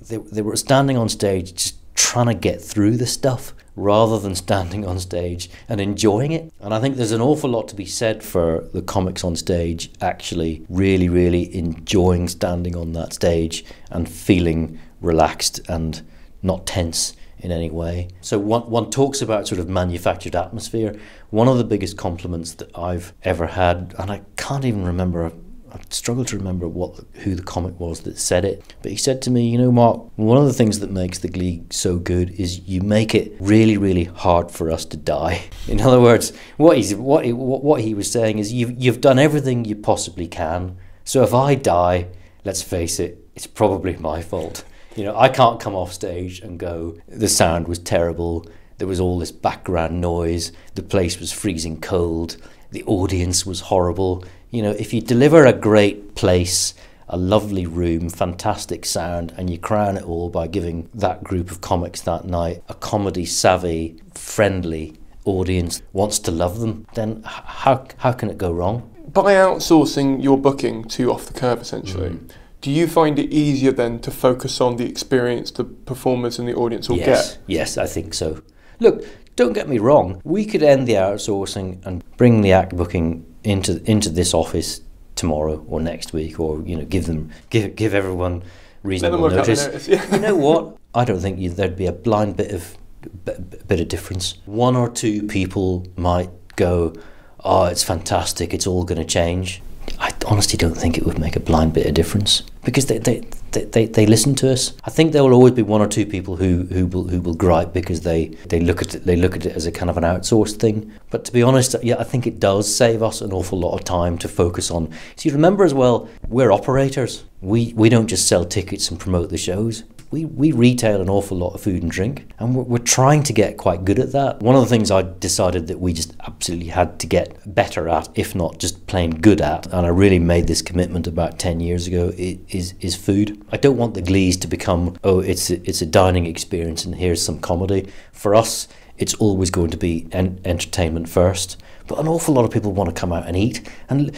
they were standing on stage, just trying to get through the stuff rather than standing on stage and enjoying it. And I think there's an awful lot to be said for the comics on stage actually really, really enjoying standing on that stage and feeling relaxed and not tense in any way. So one talks about sort of manufactured atmosphere. One of the biggest compliments that I've ever had, and I can't even remember, I struggle to remember who the comic was that said it, but he said to me, you know, Mark, one of the things that makes the Glee so good is you make it really, really hard for us to die. In other words, what he was saying is you've done everything you possibly can. So if I die, let's face it, it's probably my fault. You know, I can't come off stage and go, the sound was terrible, there was all this background noise, the place was freezing cold, the audience was horrible. You know, if you deliver a great place, a lovely room, fantastic sound, and you crown it all by giving that group of comics that night a comedy-savvy, friendly audience wants to love them, then how can it go wrong? By outsourcing your booking to Off the Kerb, essentially, do you find it easier then to focus on the experience the performers and the audience will get? Yes, I think so. Look, don't get me wrong, we could end the outsourcing and bring the act booking into this office tomorrow or next week, or, you know, give everyone reasonable notice. You know what? I don't think there'd be a blind bit of difference. One or two people might go, oh, it's fantastic, it's all going to change. I honestly don't think it would make a blind bit of difference, because they listen to us. I think there will always be one or two people who will gripe because they look at it as a kind of an outsourced thing. But to be honest, yeah, I think it does save us an awful lot of time to focus on. See, remember as well, we're operators. We don't just sell tickets and promote the shows. We retail an awful lot of food and drink, and we're trying to get quite good at that. One of the things I decided that we just absolutely had to get better at, if not just plain good at, and I really made this commitment about 10 years ago, is food. I don't want the Glees to become, oh, it's a dining experience and here's some comedy. For us, it's always going to be entertainment first. But an awful lot of people want to come out and eat, and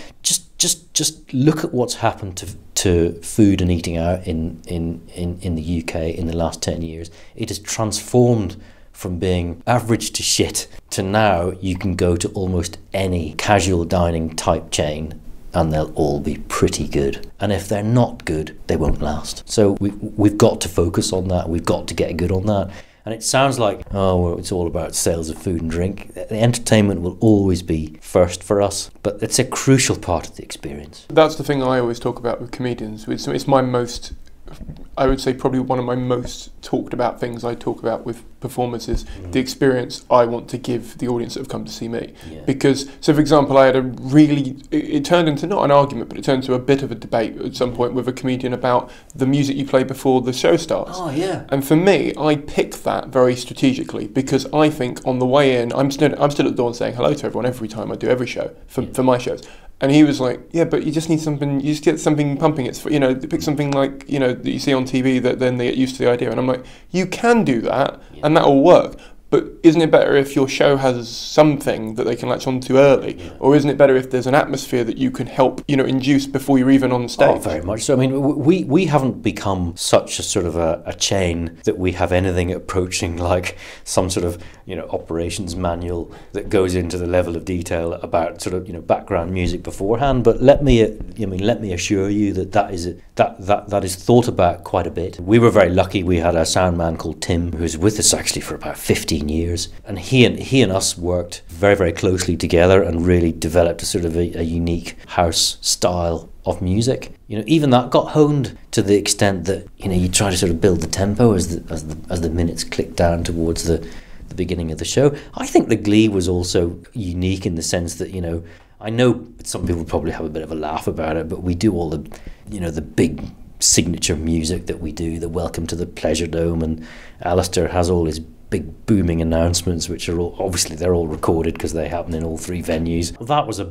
just look at what's happened to food and eating out in the UK in the last 10 years. It has transformed from being average to shit to now you can go to almost any casual dining type chain and they'll all be pretty good. And if they're not good, they won't last. So we've got to focus on that. We've got to get good on that. And it sounds like, oh, well, it's all about sales of food and drink. The entertainment will always be first for us, but it's a crucial part of the experience. That's the thing I always talk about with comedians. It's my most, I would say probably one of my most talked about things I talk about with performers is the experience I want to give the audience that have come to see me. Yeah. Because, so for example, I had a really, it turned into not an argument, but it turned into a bit of a debate at some point with a comedian about the music you play before the show starts. Oh, yeah. And for me, I pick that very strategically because I think on the way in, I'm still at the door saying hello to everyone every time I do every show for my shows. And he was like, yeah, but you just need something, you just get something pumping. It's, you know, pick something like, you know, that you see on TV that then they get used to the idea. And I'm like, you can do that and that'll work. But isn't it better if your show has something that they can latch onto early? Yeah. Or isn't it better if there's an atmosphere that you can help, you know, induce before you're even on stage? Oh, very much so. I mean, we haven't become such a sort of a chain that we have anything approaching like some sort of, you know, operations manual that goes into the level of detail about sort of, you know, background music beforehand. But let me assure you that is thought about quite a bit. We were very lucky. We had a sound man called Tim who was with us actually for about 15 years, and he and us worked very, very closely together and really developed a sort of a unique house style of music. You know, even that got honed to the extent that, you know, you try to sort of build the tempo as the minutes click down towards the beginning of the show. I think the Glee was also unique in the sense that, you know, I know some people probably have a bit of a laugh about it, but we do all the, you know, the big signature music that we do, the Welcome to the Pleasure Dome, and Alistair has all his big booming announcements, which are all, obviously they're all recorded because they happen in all three venues. Well, that was a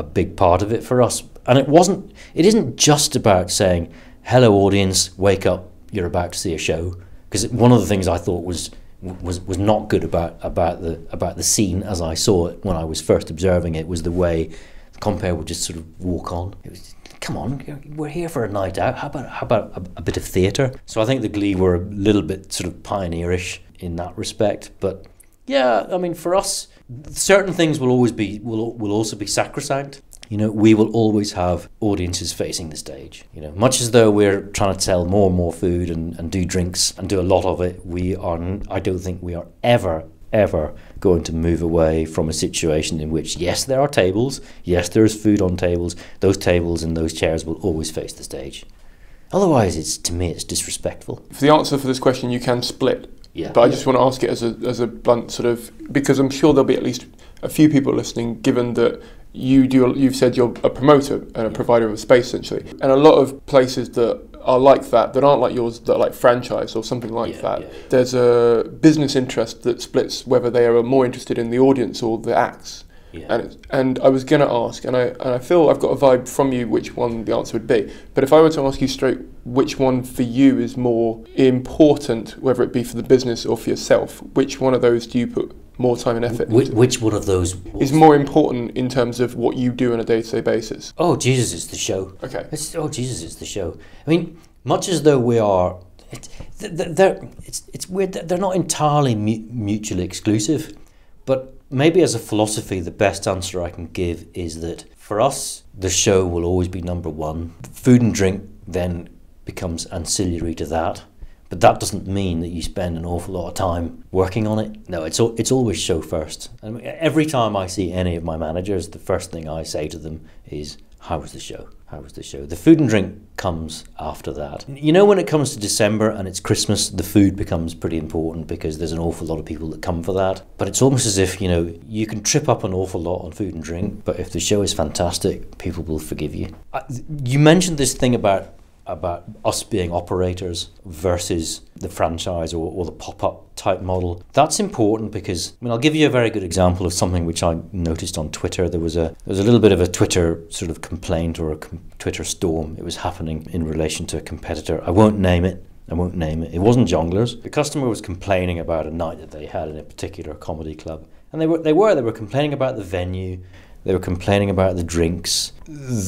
big part of it for us. And it isn't just about saying, hello audience, wake up, you're about to see a show. Because one of the things I thought was not good about the scene as I saw it when I was first observing it was the way the compere would just sort of walk on. come on, we're here for a night out. How about a bit of theatre? So I think the Glee were a little bit sort of pioneerish in that respect. But yeah, I mean, for us, certain things will also be sacrosanct. You know, we will always have audiences facing the stage. You know, much as though we're trying to sell more and more food and do drinks and do a lot of it, I don't think we are ever going to move away from a situation in which, yes, there are tables, yes, there is food on tables. Those tables and those chairs will always face the stage. Otherwise, to me, it's disrespectful. For the answer for this question, you can split. Yeah. But I just want to ask it as a blunt sort of, because I'm sure there'll be at least a few people listening, given that you've said you're a promoter and a provider of a space, essentially. And a lot of places that are like that aren't like yours, that are like franchise or something like that. Yeah. There's a business interest that splits whether they are more interested in the audience or the acts. Yeah. And I was going to ask, and I feel I've got a vibe from you which one the answer would be. But if I were to ask you straight, which one for you is more important, whether it be for the business or for yourself, which one of those do you put more time and effort into? Which one of those is more important in terms of what you do on a day-to-day basis? Oh, Jesus, it's the show. Okay. Jesus, it's the show. I mean, much as though we are, it's weird. They're not entirely mutually exclusive, but maybe as a philosophy, the best answer I can give is that for us, the show will always be number one. Food and drink then becomes ancillary to that. But that doesn't mean that you spend an awful lot of time working on it. No, it's always show first. I mean, every time I see any of my managers, the first thing I say to them is, how was the show? How was the show? The food and drink comes after that. You know, when it comes to December and it's Christmas, the food becomes pretty important because there's an awful lot of people that come for that. But it's almost as if, you know, you can trip up an awful lot on food and drink, but if the show is fantastic, people will forgive you. You mentioned this thing about us being operators versus the franchise or the pop-up type model. That's important because, I mean, I'll give you a very good example of something which I noticed on Twitter. There was a little bit of a Twitter sort of complaint or a Twitter storm. It was happening in relation to a competitor. I won't name it. It wasn't Jongleurs. The customer was complaining about a night that they had in a particular comedy club. And they were complaining about the venue. They were complaining about the drinks.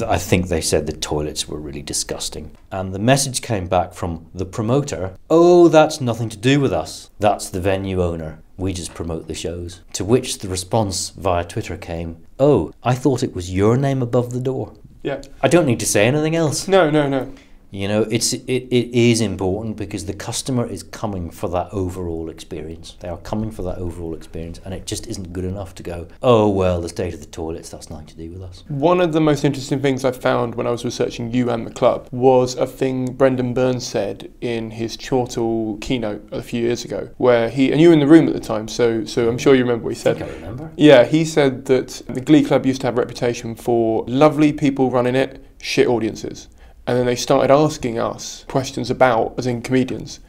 I think they said the toilets were really disgusting. And the message came back from the promoter, oh, that's nothing to do with us. That's the venue owner. We just promote the shows. To which the response via Twitter came, oh, I thought it was your name above the door. Yeah. I don't need to say anything else. No. You know, it is important because the customer is coming for that overall experience. They are coming for that overall experience, and it just isn't good enough to go, oh, well, the state of the toilets, that's nothing to do with us. One of the most interesting things I found when I was researching you and the club was a thing Brendan Burns said in his Chortle keynote a few years ago, where and you were in the room at the time, so I'm sure you remember what he said. I think I remember. Yeah, he said that the Glee Club used to have a reputation for lovely people running it, shit audiences. And then they started asking us questions about, as in comedians,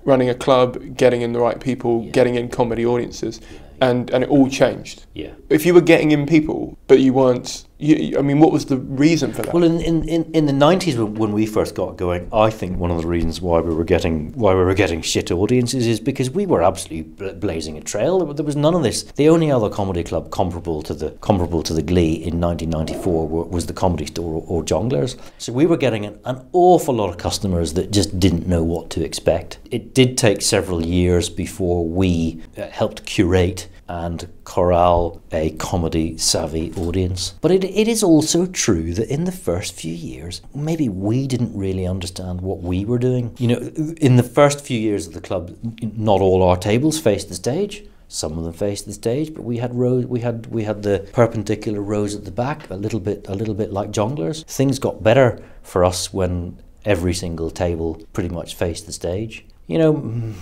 running a club, getting in the right people, getting in comedy audiences, and it all changed. Yeah. If you were getting in people, but you weren't, I mean, what was the reason for that? Well, in the 90s when we first got going, I think one of the reasons why we were getting shit audiences is because we were absolutely blazing a trail. There was none of this. The only other comedy club comparable to the Glee in 1994 was the Comedy Store or Jongleurs. So we were getting an awful lot of customers that just didn't know what to expect. It did take several years before we helped curate and corral a comedy-savvy audience. But it is also true that in the first few years, maybe we didn't really understand what we were doing. You know, in the first few years of the club, not all our tables faced the stage. Some of them faced the stage, but we had the perpendicular rows at the back, a little bit like Jongleurs. Things got better for us when every single table pretty much faced the stage. You know,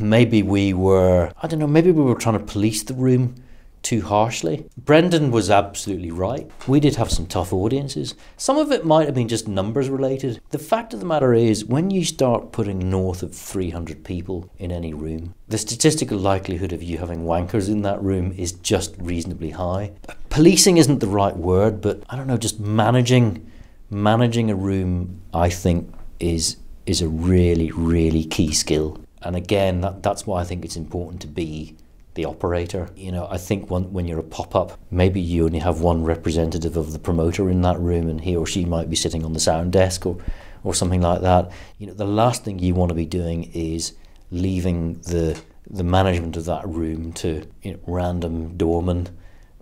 maybe we were trying to police the room too harshly. Brendan was absolutely right. We did have some tough audiences. Some of it might have been just numbers related. The fact of the matter is, when you start putting north of 300 people in any room, the statistical likelihood of you having wankers in that room is just reasonably high. Policing isn't the right word, but I don't know, just managing a room, I think, is a really, really key skill. And again, that's why I think it's important to be the operator. You know, I think when you're a pop-up, maybe you only have one representative of the promoter in that room, and he or she might be sitting on the sound desk or something like that. You know, the last thing you want to be doing is leaving the management of that room to, you know, random doorman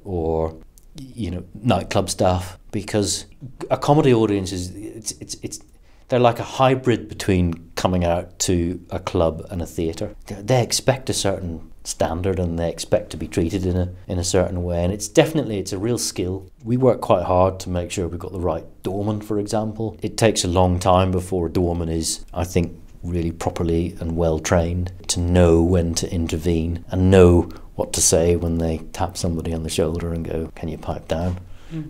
or, you know, nightclub staff, because a comedy audience is they're like a hybrid between coming out to a club and a theatre. They expect a certain standard and they expect to be treated in a certain way, and it's a real skill. We work quite hard to make sure we've got the right doorman, for example. It takes a long time before a doorman is, I think, really properly and well trained to know when to intervene and know what to say when they tap somebody on the shoulder and go, "Can you pipe down?"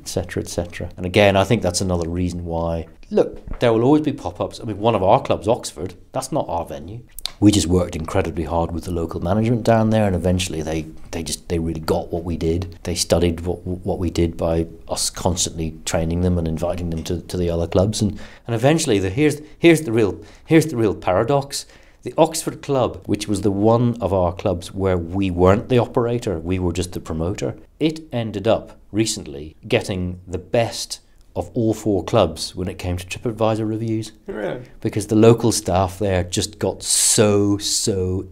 etc., etc. And again, I think that's another reason why, look, there will always be pop-ups. I mean, one of our clubs, Oxford, that's not our venue. We just worked incredibly hard with the local management down there, and eventually they really got what we did. They studied what we did by us constantly training them and inviting them to the other clubs, and eventually here's the real paradox. The Oxford Club, which was the one of our clubs where we weren't the operator, we were just the promoter, it ended up recently getting the best of all 4 clubs when it came to TripAdvisor reviews. Really? Because the local staff there just got so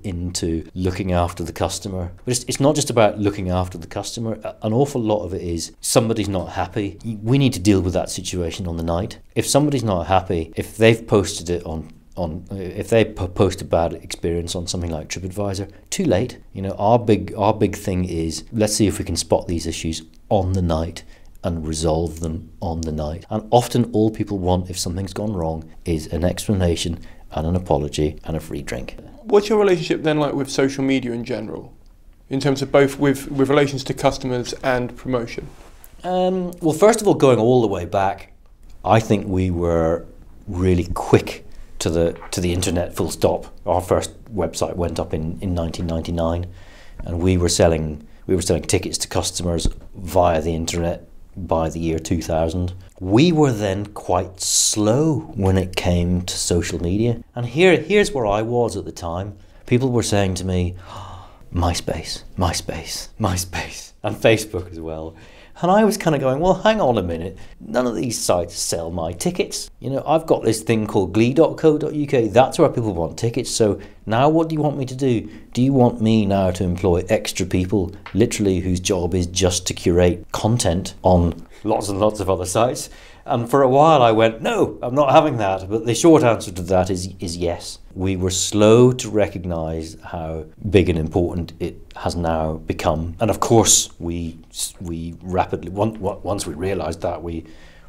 into looking after the customer. But it's not just about looking after the customer. An awful lot of it is somebody's not happy. We need to deal with that situation on the night. If somebody's not happy, if they've posted it if they post a bad experience on something like TripAdvisor, too late. You know, our big thing is, let's see if we can spot these issues on the night and resolve them on the night. And often all people want, if something's gone wrong, is an explanation and an apology and a free drink. What's your relationship then like with social media in general, in terms of both with relations to customers and promotion? Well, first of all, going all the way back, I think we were really quick to the internet, full stop. Our first website went up in 1999, and we were selling tickets to customers via the internet by the year 2000. We were then quite slow when it came to social media, and here's where I was at the time. People were saying to me, MySpace, and Facebook as well. And I was kind of going, well, hang on a minute. None of these sites sell my tickets. You know, I've got this thing called glee.co.uk. That's where people want tickets. So now what do you want me to do? Do you want me now to employ extra people, literally whose job is just to curate content on lots and lots of other sites? And for a while I went, no, I'm not having that. But the short answer to that is yes. We were slow to recognise how big and important it has now become. And of course, we rapidly, once we realised that, we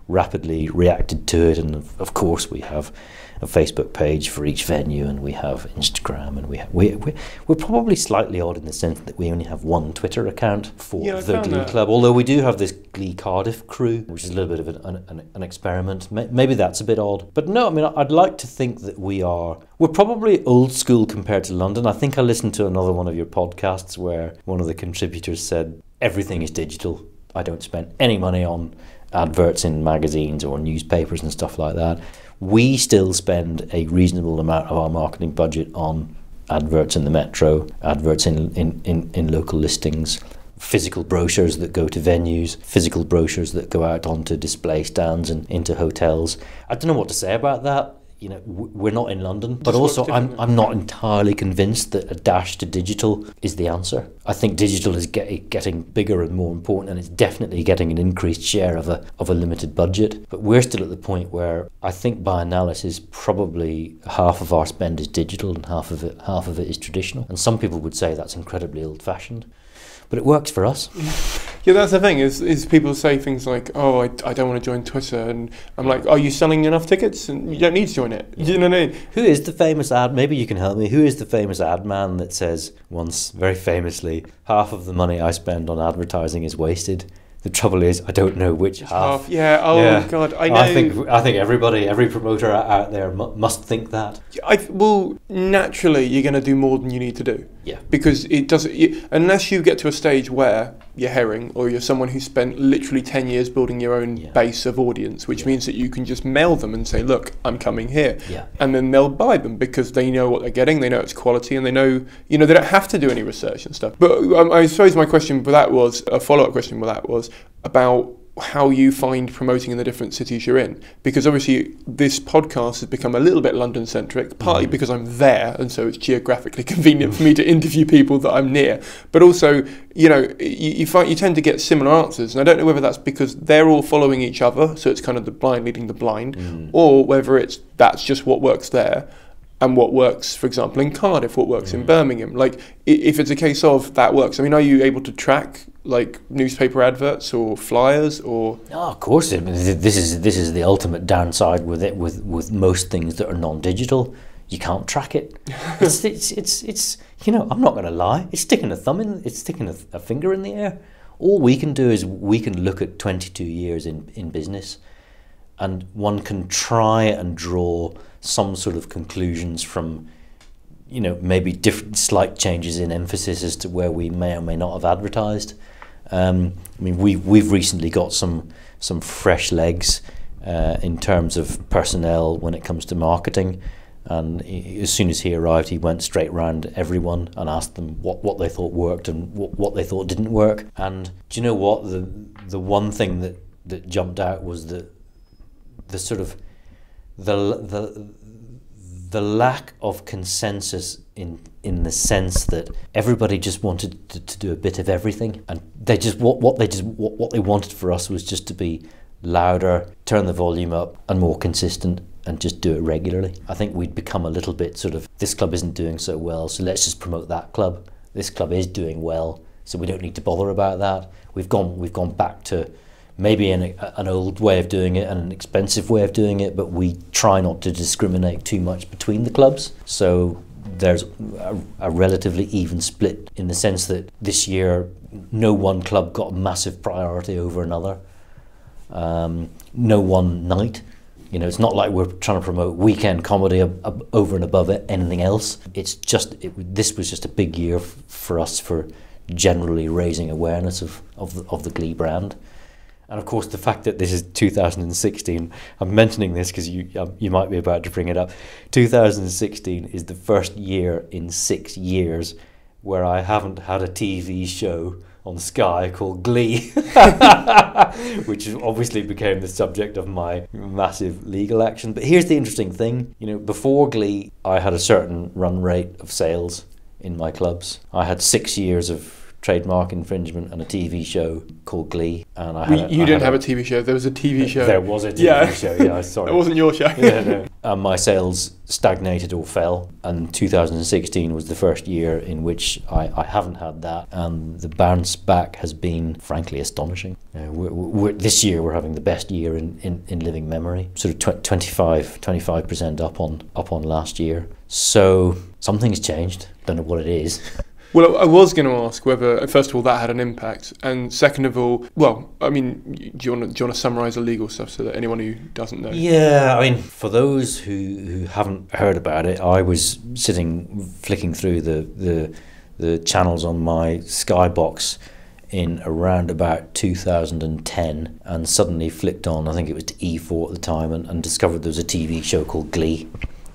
rapidly reacted to it. And of course, we have a Facebook page for each venue, and we have Instagram, and we're probably slightly odd in the sense that we only have one Twitter account for the Glee Club, although we do have this Glee Cardiff crew, which is a little bit of an experiment. Maybe that's a bit odd, but no, I mean, I'd like to think that we're probably old school compared to London. I think I listened to another one of your podcasts where one of the contributors said, everything is digital. I don't spend any money on adverts in magazines or newspapers and stuff like that. We still spend a reasonable amount of our marketing budget on adverts in the metro, adverts in local listings, physical brochures that go to venues, physical brochures that go out onto display stands and into hotels. I don't know what to say about that. You know, we're not in London, but also I'm not entirely convinced that a dash to digital is the answer. I think digital is getting bigger and more important, and it's definitely getting an increased share of a limited budget. But we're still at the point where I think by analysis probably half of our spend is digital and half of it is traditional. And some people would say that's incredibly old-fashioned. But it works for us. Yeah, that's the thing, is people say things like, oh, I don't want to join Twitter, and I'm like, are you selling enough tickets? And you don't need to join it. Do you know what I mean? Who is the famous maybe you can help me, who is the famous ad man that says once, very famously, half of the money I spend on advertising is wasted? The trouble is, I don't know which half. Yeah. Oh yeah. God, I know. I think every promoter out there must think that. Well, naturally, you're going to do more than you need to do. Yeah. Because it doesn't, unless you get to a stage where you're Herring or you're someone who spent literally 10 years building your own base of audience, which means that you can just mail them and say, look, I'm coming here. Yeah. And then they'll buy them because they know what they're getting, they know it's quality, and they know, they don't have to do any research and stuff. But I suppose my question with that was, a follow-up question with that was about how you find promoting in the different cities you're in, because obviously this podcast has become a little bit London centric, partly because I'm there and so it's geographically convenient for me to interview people that I'm near, but also you tend to get similar answers, and I don't know whether that's because they're all following each other, so it's kind of the blind leading the blind, or whether that's just what works there and what works, for example, in Cardiff, what works in Birmingham. Like, if it's a case of that works, I mean, are you able to track like newspaper adverts or flyers or? Oh, of course. I mean, this is the ultimate downside with it. With most things that are non-digital, you can't track it. It's I'm not going to lie. It's sticking a finger in the air. All we can do is we can look at 22 years in business, and one can try and draw some sort of conclusions from, maybe different slight changes in emphasis as to where we may or may not have advertised. I mean, we've recently got some fresh legs in terms of personnel when it comes to marketing. And as soon as he arrived, he went straight round everyone and asked them what they thought worked and what they thought didn't work. And do you know what? The one thing that jumped out was the sort of the lack of consensus in the sense that everybody just wanted to do a bit of everything, and they just what they wanted for us was just to be louder, turn the volume up, and more consistent, and just do it regularly. I think we'd become a little bit sort of, this club isn't doing so well, so let's just promote that club. This club is doing well, so we don't need to bother about that. We've gone back to maybe an old way of doing it and an expensive way of doing it, but we try not to discriminate too much between the clubs. So there's a relatively even split in the sense that this year no one club got a massive priority over another. No one night. It's not like we're trying to promote weekend comedy over and above anything else. It's just this was just a big year for us for generally raising awareness of the Glee brand. And of course, the fact that this is 2016, I'm mentioning this because you might be about to bring it up. 2016 is the first year in 6 years where I haven't had a TV show on Sky called Glee, which obviously became the subject of my massive legal action. But here's the interesting thing. Before Glee, I had a certain run rate of sales in my clubs. I had 6 years of trademark infringement and a TV show called Glee, and you didn't have a TV show. There was a TV show. There was a TV show. Yeah, sorry. It wasn't your show. Yeah, no. And my sales stagnated or fell, and 2016 was the first year in which I haven't had that, and the bounce back has been frankly astonishing. This year we're having the best year in living memory, sort of 25% up on last year. So something's changed. Don't know what it is. Well, I was going to ask whether, first of all, that had an impact, and second of all, well, I mean, do you want to summarise the legal stuff so that anyone who doesn't know? Yeah, I mean, for those who haven't heard about it, I was flicking through the channels on my Skybox in around about 2010, and suddenly flicked on, I think it was to E4 at the time, and discovered there was a TV show called Glee.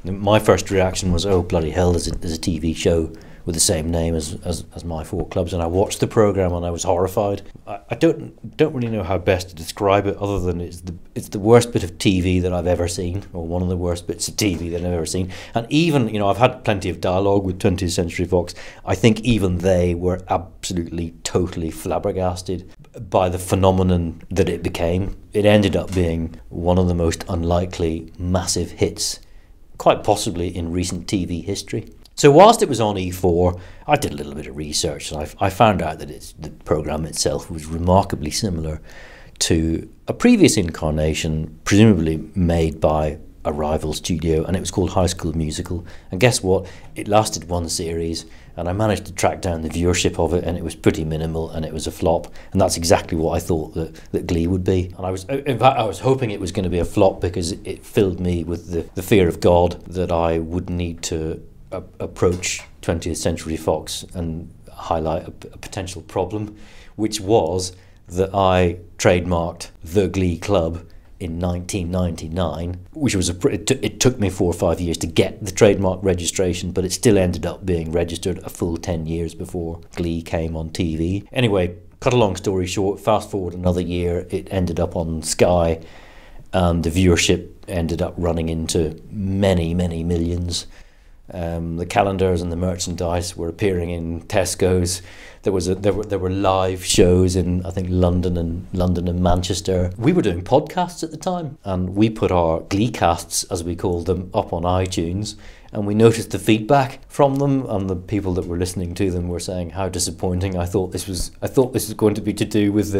My first reaction was, oh, bloody hell, there's a TV show with the same name as my 4 clubs, and I watched the programme and I was horrified. I don't really know how best to describe it, other than it's the worst bit of TV that I've ever seen, or one of the worst bits of TV that I've ever seen. And even, I've had plenty of dialogue with 20th Century Fox. I think even they were absolutely, totally flabbergasted by the phenomenon that it became. It ended up being one of the most unlikely massive hits, quite possibly in recent TV history. So whilst it was on E4, I did a little bit of research, and I found out that the programme itself was remarkably similar to a previous incarnation, presumably made by a rival studio, and it was called High School Musical. And guess what? It lasted 1 series, and I managed to track down the viewership of it, and it was pretty minimal, and it was a flop. And that's exactly what I thought that Glee would be. And in fact, I was hoping it was going to be a flop, because it filled me with the fear of God that I would need to approach 20th Century Fox and highlight a potential problem, which was that I trademarked the Glee Club in 1999, which was it took me 4 or 5 years to get the trademark registration, but it still ended up being registered a full 10 years before Glee came on TV. Anyway, cut a long story short, fast forward another year, it ended up on Sky, and the viewership ended up running into many, many millions. The calendars and the merchandise were appearing in Tesco's. There were live shows in, I think, London and Manchester. We were doing podcasts at the time, and we put our Glee casts, as we called them, up on iTunes, and we noticed the feedback from them, and the people that were listening to them were saying how disappointing. I thought this was going to be to do with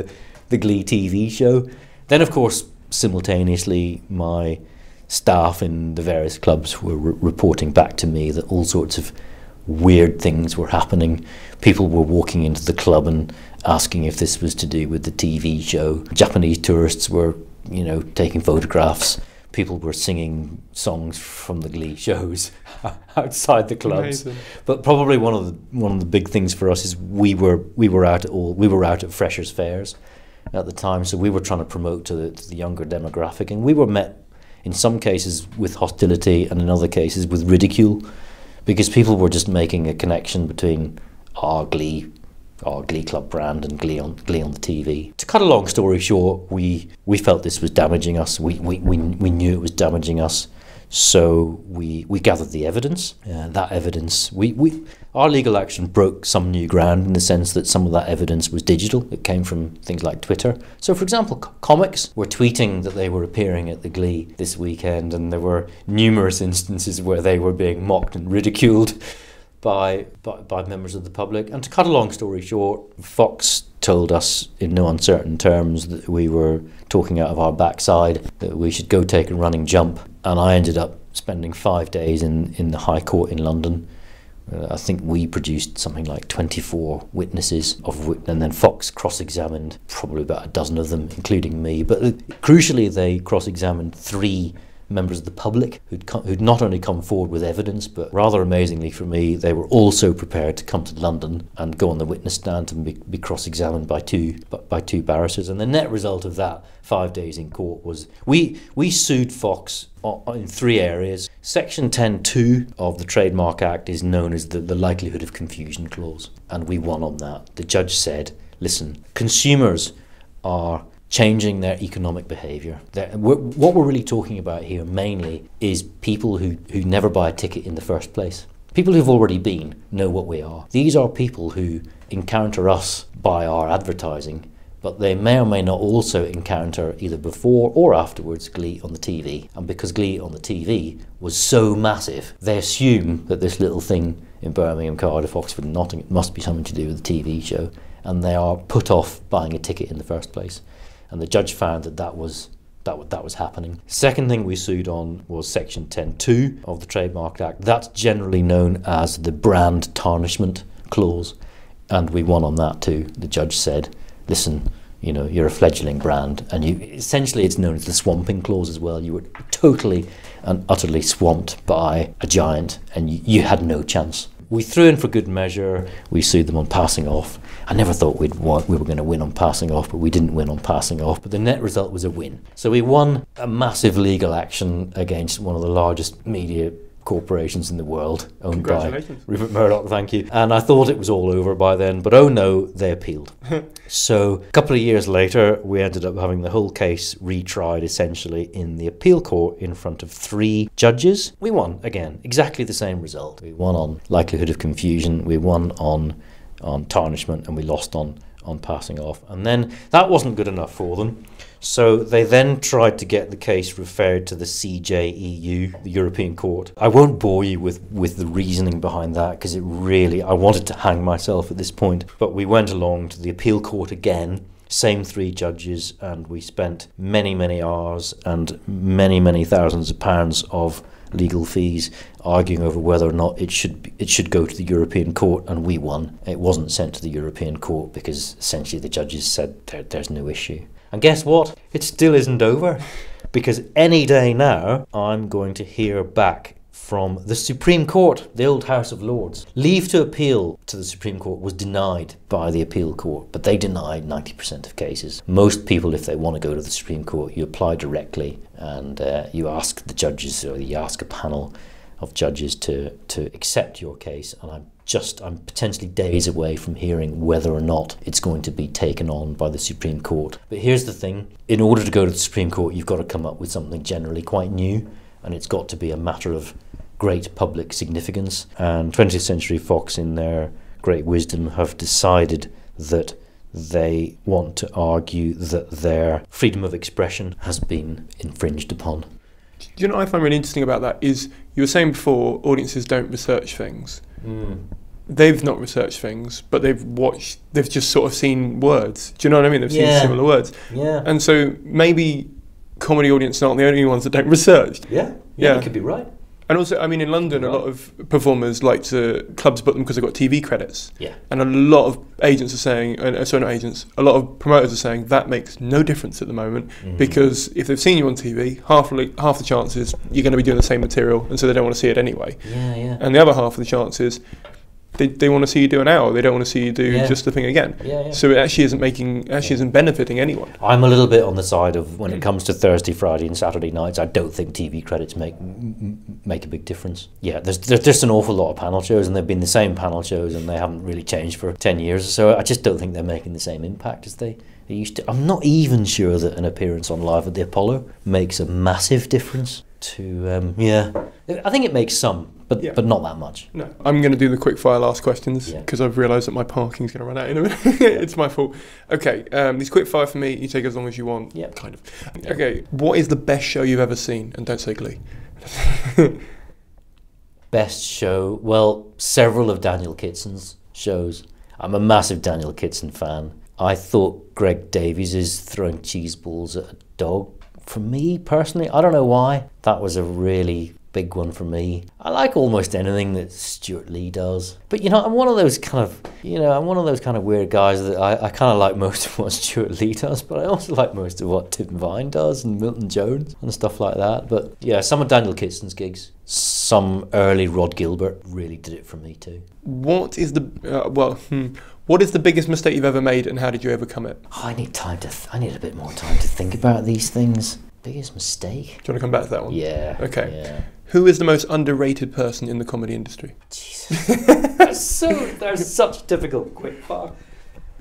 the Glee TV show. Then, of course, simultaneously, my staff in the various clubs were reporting back to me that all sorts of weird things were happening. People were walking into the club and asking if this was to do with the TV show. Japanese tourists were, taking photographs. People were singing songs from the Glee shows outside the clubs. Amazing. But probably one of the big things for us is we were out at freshers' fairs at the time, so we were trying to promote to the younger demographic, and we were met in some cases with hostility and in other cases with ridicule, because people were just making a connection between our Glee Club brand and Glee on the TV. To cut a long story short, we felt this was damaging us. We knew it was damaging us, so we gathered the evidence. That evidence, our legal action broke some new ground in the sense that some of that evidence was digital. It came from things like Twitter. So, for example, comics were tweeting that they were appearing at the Glee this weekend, and there were numerous instances where they were being mocked and ridiculed by members of the public. And to cut a long story short, Fox told us in no uncertain terms that we were talking out of our backside, that we should go take a running jump. And I ended up spending 5 days in the High Court in London. I think we produced something like 24 witnesses, and then Fox cross-examined probably about a dozen of them, including me. But crucially, they cross-examined 3 members of the public who'd not only come forward with evidence, but rather amazingly for me, they were also prepared to come to London and go on the witness stand and be cross-examined by two barristers. And the net result of that 5 days in court was we sued Fox in 3 areas. Section 10.2 of the Trademark Act is known as the likelihood of confusion clause, and we won on that. The judge said, listen, consumers are changing their economic behaviour. What we're really talking about here mainly is people who never buy a ticket in the first place. People who've already been know what we are. These are people who encounter us by our advertising, but they may or may not also encounter either before or afterwards Glee on the TV. And because Glee on the TV was so massive, they assume that this little thing in Birmingham, Cardiff, Oxford and Nottingham must be something to do with the TV show, and they are put off buying a ticket in the first place. And the judge found that was happening. Second thing we sued on was Section 10.2 of the Trademark Act. That's generally known as the brand tarnishment clause, and we won on that too. The judge said, listen, you're a fledgling brand, and essentially it's known as the swamping clause as well. You were totally and utterly swamped by a giant, and you had no chance. We threw in for good measure. We sued them on passing off. I never thought we were going to win on passing off, but we didn't win on passing off. But the net result was a win. So we won a massive legal action against one of the largest media corporations in the world, owned by Rupert Murdoch, thank you. And I thought it was all over by then, but oh no, they appealed. So a couple of years later, we ended up having the whole case retried essentially in the appeal court in front of 3 judges. We won, again, exactly the same result. We won on likelihood of confusion, we won on tarnishment, and we lost on passing off. And then that wasn't good enough for them. So they then tried to get the case referred to the CJEU, the European Court. I won't bore you with the reasoning behind that, because I wanted to hang myself at this point. But we went along to the appeal court again, same 3 judges, and we spent many, many hours and many, many thousands of pounds of legal fees arguing over whether or not it should go to the European Court, and we won. It wasn't sent to the European Court because essentially the judges said there's no issue. And guess what? It still isn't over, because any day now I'm going to hear back from the Supreme Court, the old House of Lords. Leave to appeal to the Supreme Court was denied by the appeal court, but they denied 90% of cases. Most people, if they want to go to the Supreme Court, you apply directly and you ask the judges, or you ask a panel of judges to accept your case, and I'm potentially days away from hearing whether or not it's going to be taken on by the Supreme Court. But here's the thing, in order to go to the Supreme Court, you've got to come up with something generally quite new, and it's got to be a matter of great public significance. And 20th Century Fox, in their great wisdom, have decided that they want to argue that their freedom of expression has been infringed upon. Do you know what I find really interesting about that is, you were saying before, audiences don't research things. They've not researched things, but they've just sort of seen words. Do you know what I mean? They've seen similar words. Yeah. And so maybe comedy audiences aren't the only ones that don't research. Yeah, you could be right. And also, I mean, in London, a lot of performers like clubs book them because they've got TV credits. Yeah. And a lot of agents are saying, sorry, not agents, a lot of promoters are saying that makes no difference at the moment, because if they've seen you on TV, half the chances you're going to be doing the same material, and so they don't want to see it anyway. Yeah, yeah. And the other half of the chances, they want to see you do an hour. They don't want to see you do just the thing again. Yeah, yeah. So it actually isn't benefiting anyone. I'm a little bit on the side of, when it comes to Thursday, Friday and Saturday nights, I don't think TV credits make a big difference. Yeah, there's just an awful lot of panel shows, and they've been the same panel shows, and they haven't really changed for 10 years or so. I just don't think they're making the same impact as they used to. I'm not even sure that an appearance on Live at the Apollo makes a massive difference to, I think it makes some, but not that much. No. I'm going to do the quick fire last questions, because I've realised that my parking's going to run out in a minute. It's my fault. Okay, these quick fire for me, you take as long as you want. Yeah. Kind of. Okay, what is the best show you've ever seen? And don't say Glee. Best show? Well, several of Daniel Kitson's shows. I'm a massive Daniel Kitson fan. I thought Greg Davies' throwing cheese balls at a dog, for me personally, I don't know why, that was a really big one for me. I like almost anything that Stuart Lee does, but I'm one of those kind of weird guys that I kind of like most of what Stuart Lee does, but I also like most of what Tim Vine does and Milton Jones and stuff like that. But yeah, some of Daniel Kitson's gigs, some early Rod Gilbert really did it for me too. What is the biggest mistake you've ever made, and how did you overcome it? I need a bit more time to think about these things. Biggest mistake? Do you want to come back to that one? Yeah. Okay. Yeah. Who is the most underrated person in the comedy industry? Jesus. There's such difficult quick fire.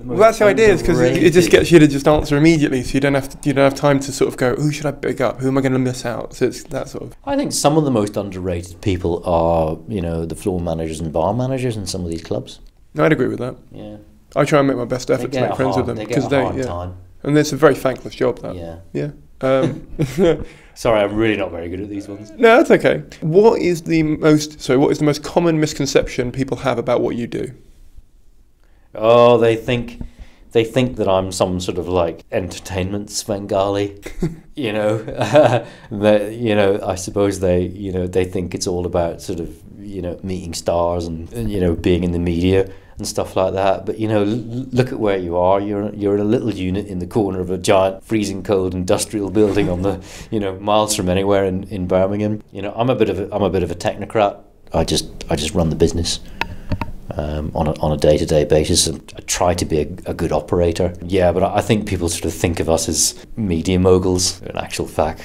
Well, that's the idea, because it just gets you to just answer immediately, so you don't have time to sort of go, who should I pick up? Who am I going to miss out? So it's that sort of. I think some of the most underrated people are, the floor managers and bar managers in some of these clubs. I'd agree with that. Yeah. I try and make my best effort to make friends with them, because time. And it's a very thankless job, that. Yeah. Yeah. Sorry, I'm really not very good at these ones. No, that's okay. What is the most common misconception people have about what you do? Oh, they think that I'm some sort of like entertainment Svengali, that, I suppose they think it's all about sort of, meeting stars and being in the media and stuff like that. But look at where you are. You're a little unit in the corner of a giant freezing cold industrial building on the miles from anywhere in Birmingham. I'm a bit of a technocrat. I just run the business on a day-to-day basis, and I try to be a good operator. Yeah, but I think people sort of think of us as media moguls. In actual fact,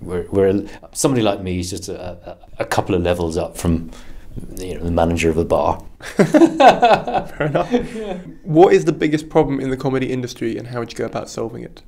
we're somebody like me is just a couple of levels up from the manager of a bar. Fair enough. Yeah. What is the biggest problem in the comedy industry, and how would you go about solving it?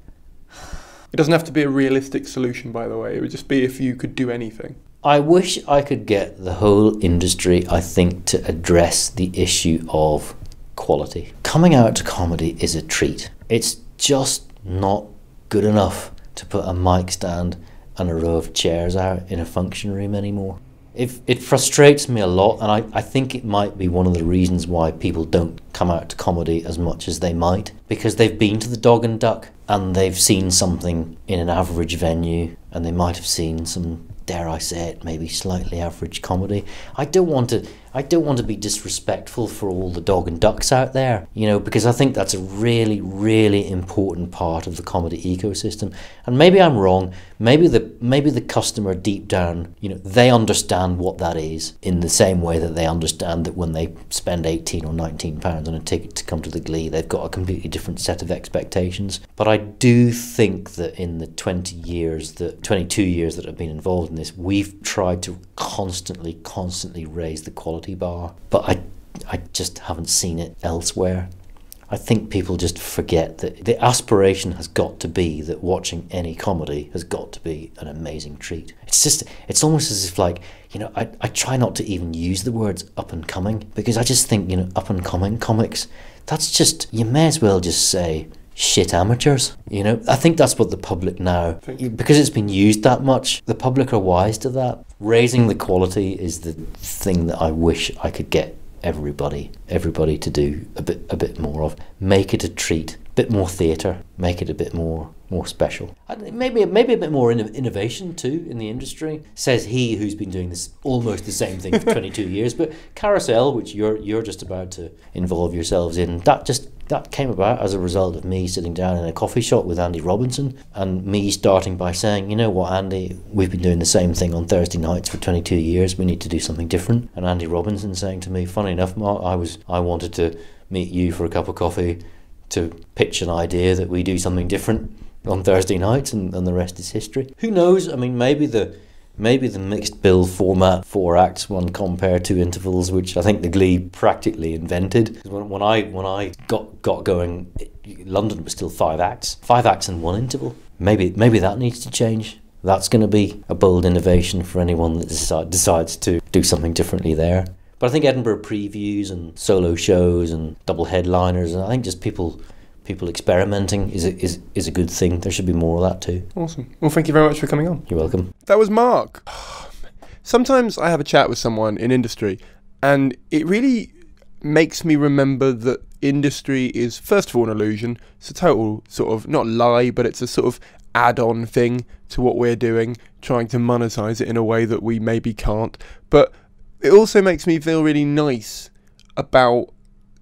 It doesn't have to be a realistic solution, by the way. It would just be if you could do anything. I wish I could get the whole industry, I think, to address the issue of quality. Coming out to comedy is a treat. It's just not good enough to put a mic stand and a row of chairs out in a function room anymore. It frustrates me a lot, and I think it might be one of the reasons why people don't come out to comedy as much as they might, because they've been to the Dog and Duck and they've seen something in an average venue, and they might have seen some, dare I say it, maybe slightly average comedy. I don't want to I don't want to be disrespectful for all the dog and ducks out there, you know, because I think that's a really, really important part of the comedy ecosystem. And maybe I'm wrong. Maybe the customer deep down, you know, they understand what that is in the same way that they understand that when they spend 18 or 19 pounds on a ticket to come to the Glee, they've got a completely different set of expectations. But I do think that in the 22 years that I've been involved in this, we've tried to constantly raise the quality bar. But I just haven't seen it elsewhere. I think people just forget that the aspiration has got to be that watching any comedy has got to be an amazing treat. It's almost as if, like, you know, I try not to even use the words up and coming, because I just think, you know, up and coming comics, that's just, you may as well just say shit amateurs, you know. I think that's what the public now, because it's been used that much, the public are wise to that. Raising the quality is the thing that I wish I could get everybody to do a bit more of. Make it a treat, a bit more theatre, make it a bit more special. Maybe a bit more innovation too in the industry, says he who's been doing this almost the same thing for 22 years. But Carousel, which you're just about to involve yourselves in, that came about as a result of me sitting down in a coffee shop with Andy Robinson, and me starting by saying, you know what, Andy, we've been doing the same thing on Thursday nights for 22 years, we need to do something different. And Andy Robinson saying to me, funny enough, Mark, I wanted to meet you for a cup of coffee to pitch an idea that we do something different on Thursday nights, and the rest is history. Who knows? I mean, maybe the mixed bill format, 4 acts, 1 compare, 2 intervals, which I think the Glee practically invented. When I got going, London was still 5 acts and 1 interval. Maybe that needs to change. That's going to be a bold innovation for anyone that decides to do something differently there. But I think Edinburgh previews and solo shows and double headliners, and I think just people experimenting is a good thing. There should be more of that too. Awesome. Well, thank you very much for coming on. You're welcome. That was Mark. Sometimes I have a chat with someone in industry, and it really makes me remember that industry is, first of all, an illusion. It's a total sort of, not lie, but it's a sort of add-on thing to what we're doing, trying to monetize it in a way that we maybe can't. But it also makes me feel really nice about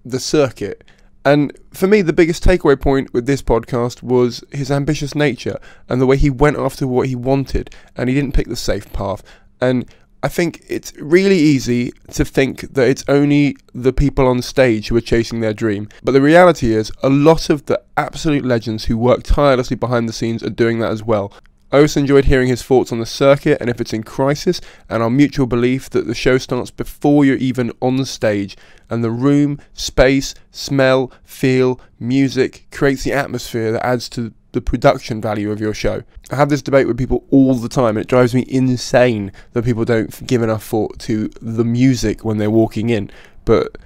the circuit. And for me, the biggest takeaway point with this podcast was his ambitious nature and the way he went after what he wanted, and he didn't pick the safe path. And I think it's really easy to think that it's only the people on stage who are chasing their dream. But the reality is, a lot of the absolute legends who work tirelessly behind the scenes are doing that as well. I also enjoyed hearing his thoughts on the circuit and if it's in crisis, and our mutual belief that the show starts before you're even on the stage, and the room, space, smell, feel, music creates the atmosphere that adds to the production value of your show. I have this debate with people all the time, and it drives me insane that people don't give enough thought to the music when they're walking in. But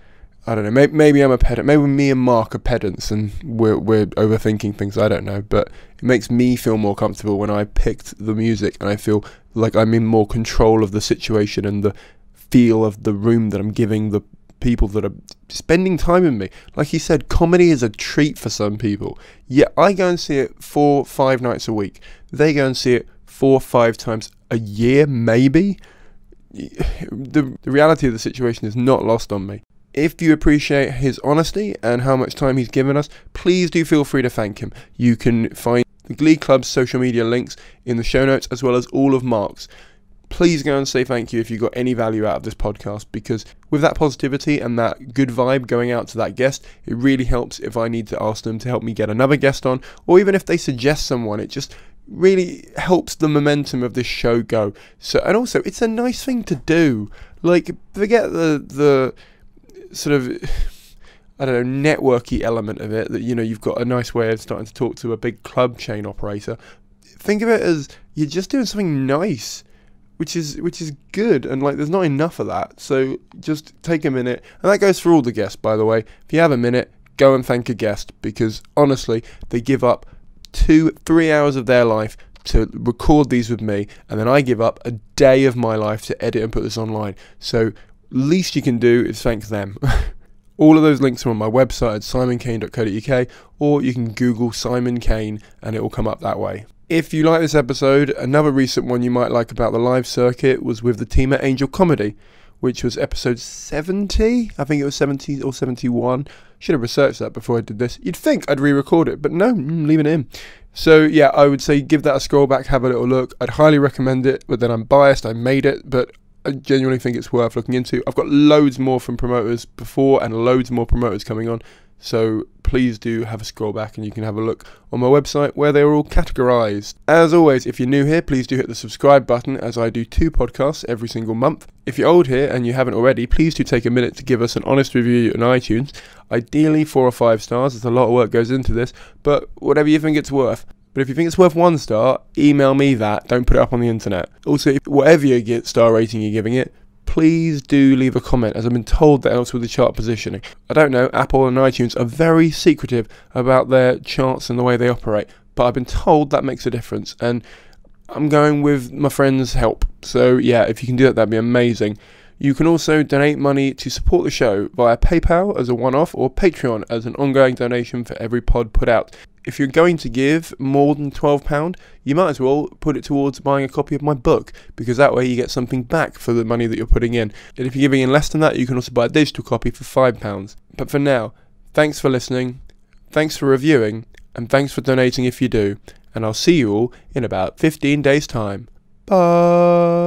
I don't know, maybe I'm a pedant, maybe me and Mark are pedants and we're overthinking things, I don't know, but it makes me feel more comfortable when I picked the music, and I feel like I'm in more control of the situation and the feel of the room that I'm giving the people that are spending time with me. Like he said, comedy is a treat for some people. Yeah, I go and see it 4-5 nights a week. They go and see it 4-5 times a year, maybe. The reality of the situation is not lost on me. If you appreciate his honesty and how much time he's given us, please do feel free to thank him. You can find the Glee Club's social media links in the show notes, as well as all of Mark's. Please go and say thank you if you got any value out of this podcast, because with that positivity and that good vibe going out to that guest, it really helps if I need to ask them to help me get another guest on, or even if they suggest someone. It just really helps the momentum of this show go. So, and also, it's a nice thing to do. Like, forget the sort of, I don't know, networky element of it, that, you know, you've got a nice way of starting to talk to a big club chain operator. Think of it as you're just doing something nice, which is good, and like there's not enough of that. So just take a minute, and that goes for all the guests, by the way. If you have a minute, go and thank a guest, because honestly, they give up 2-3 hours of their life to record these with me, and then I give up a day of my life to edit and put this online. So least you can do is thank them. All of those links are on my website at simoncaine.co.uk, or you can Google Simon Caine and it will come up that way. If you like this episode, another recent one you might like about the live circuit was with the team at Angel Comedy. which was episode 70. I think it was 70 or 71. Should have researched that before I did this. You'd think I'd re-record it, but no, leaving it in. So yeah, I would say give that a scroll back, have a little look. I'd highly recommend it, but then I'm biased, I made it, but I genuinely think it's worth looking into. I've got loads more from promoters before and loads more promoters coming on. So please do have a scroll back and you can have a look on my website where they're all categorised. As always, if you're new here, please do hit the subscribe button as I do 2 podcasts every single month. If you're old here and you haven't already, please do take a minute to give us an honest review on iTunes. Ideally 4 or 5 stars, there's a lot of work goes into this, but whatever you think it's worth. But if you think it's worth 1 star, email me that, don't put it up on the internet. Also, whatever you get star rating you're giving it, please do leave a comment, as I've been told that helps with the chart positioning. I don't know, Apple and iTunes are very secretive about their charts and the way they operate, but I've been told that makes a difference, and I'm going with my friend's help. So yeah, if you can do that, that'd be amazing. You can also donate money to support the show via PayPal as a one-off or Patreon as an ongoing donation for every pod put out. If you're going to give more than £12, you might as well put it towards buying a copy of my book, because that way you get something back for the money that you're putting in. And if you're giving in less than that, you can also buy a digital copy for £5. But for now, thanks for listening, thanks for reviewing, and thanks for donating if you do. And I'll see you all in about 15 days' time. Bye!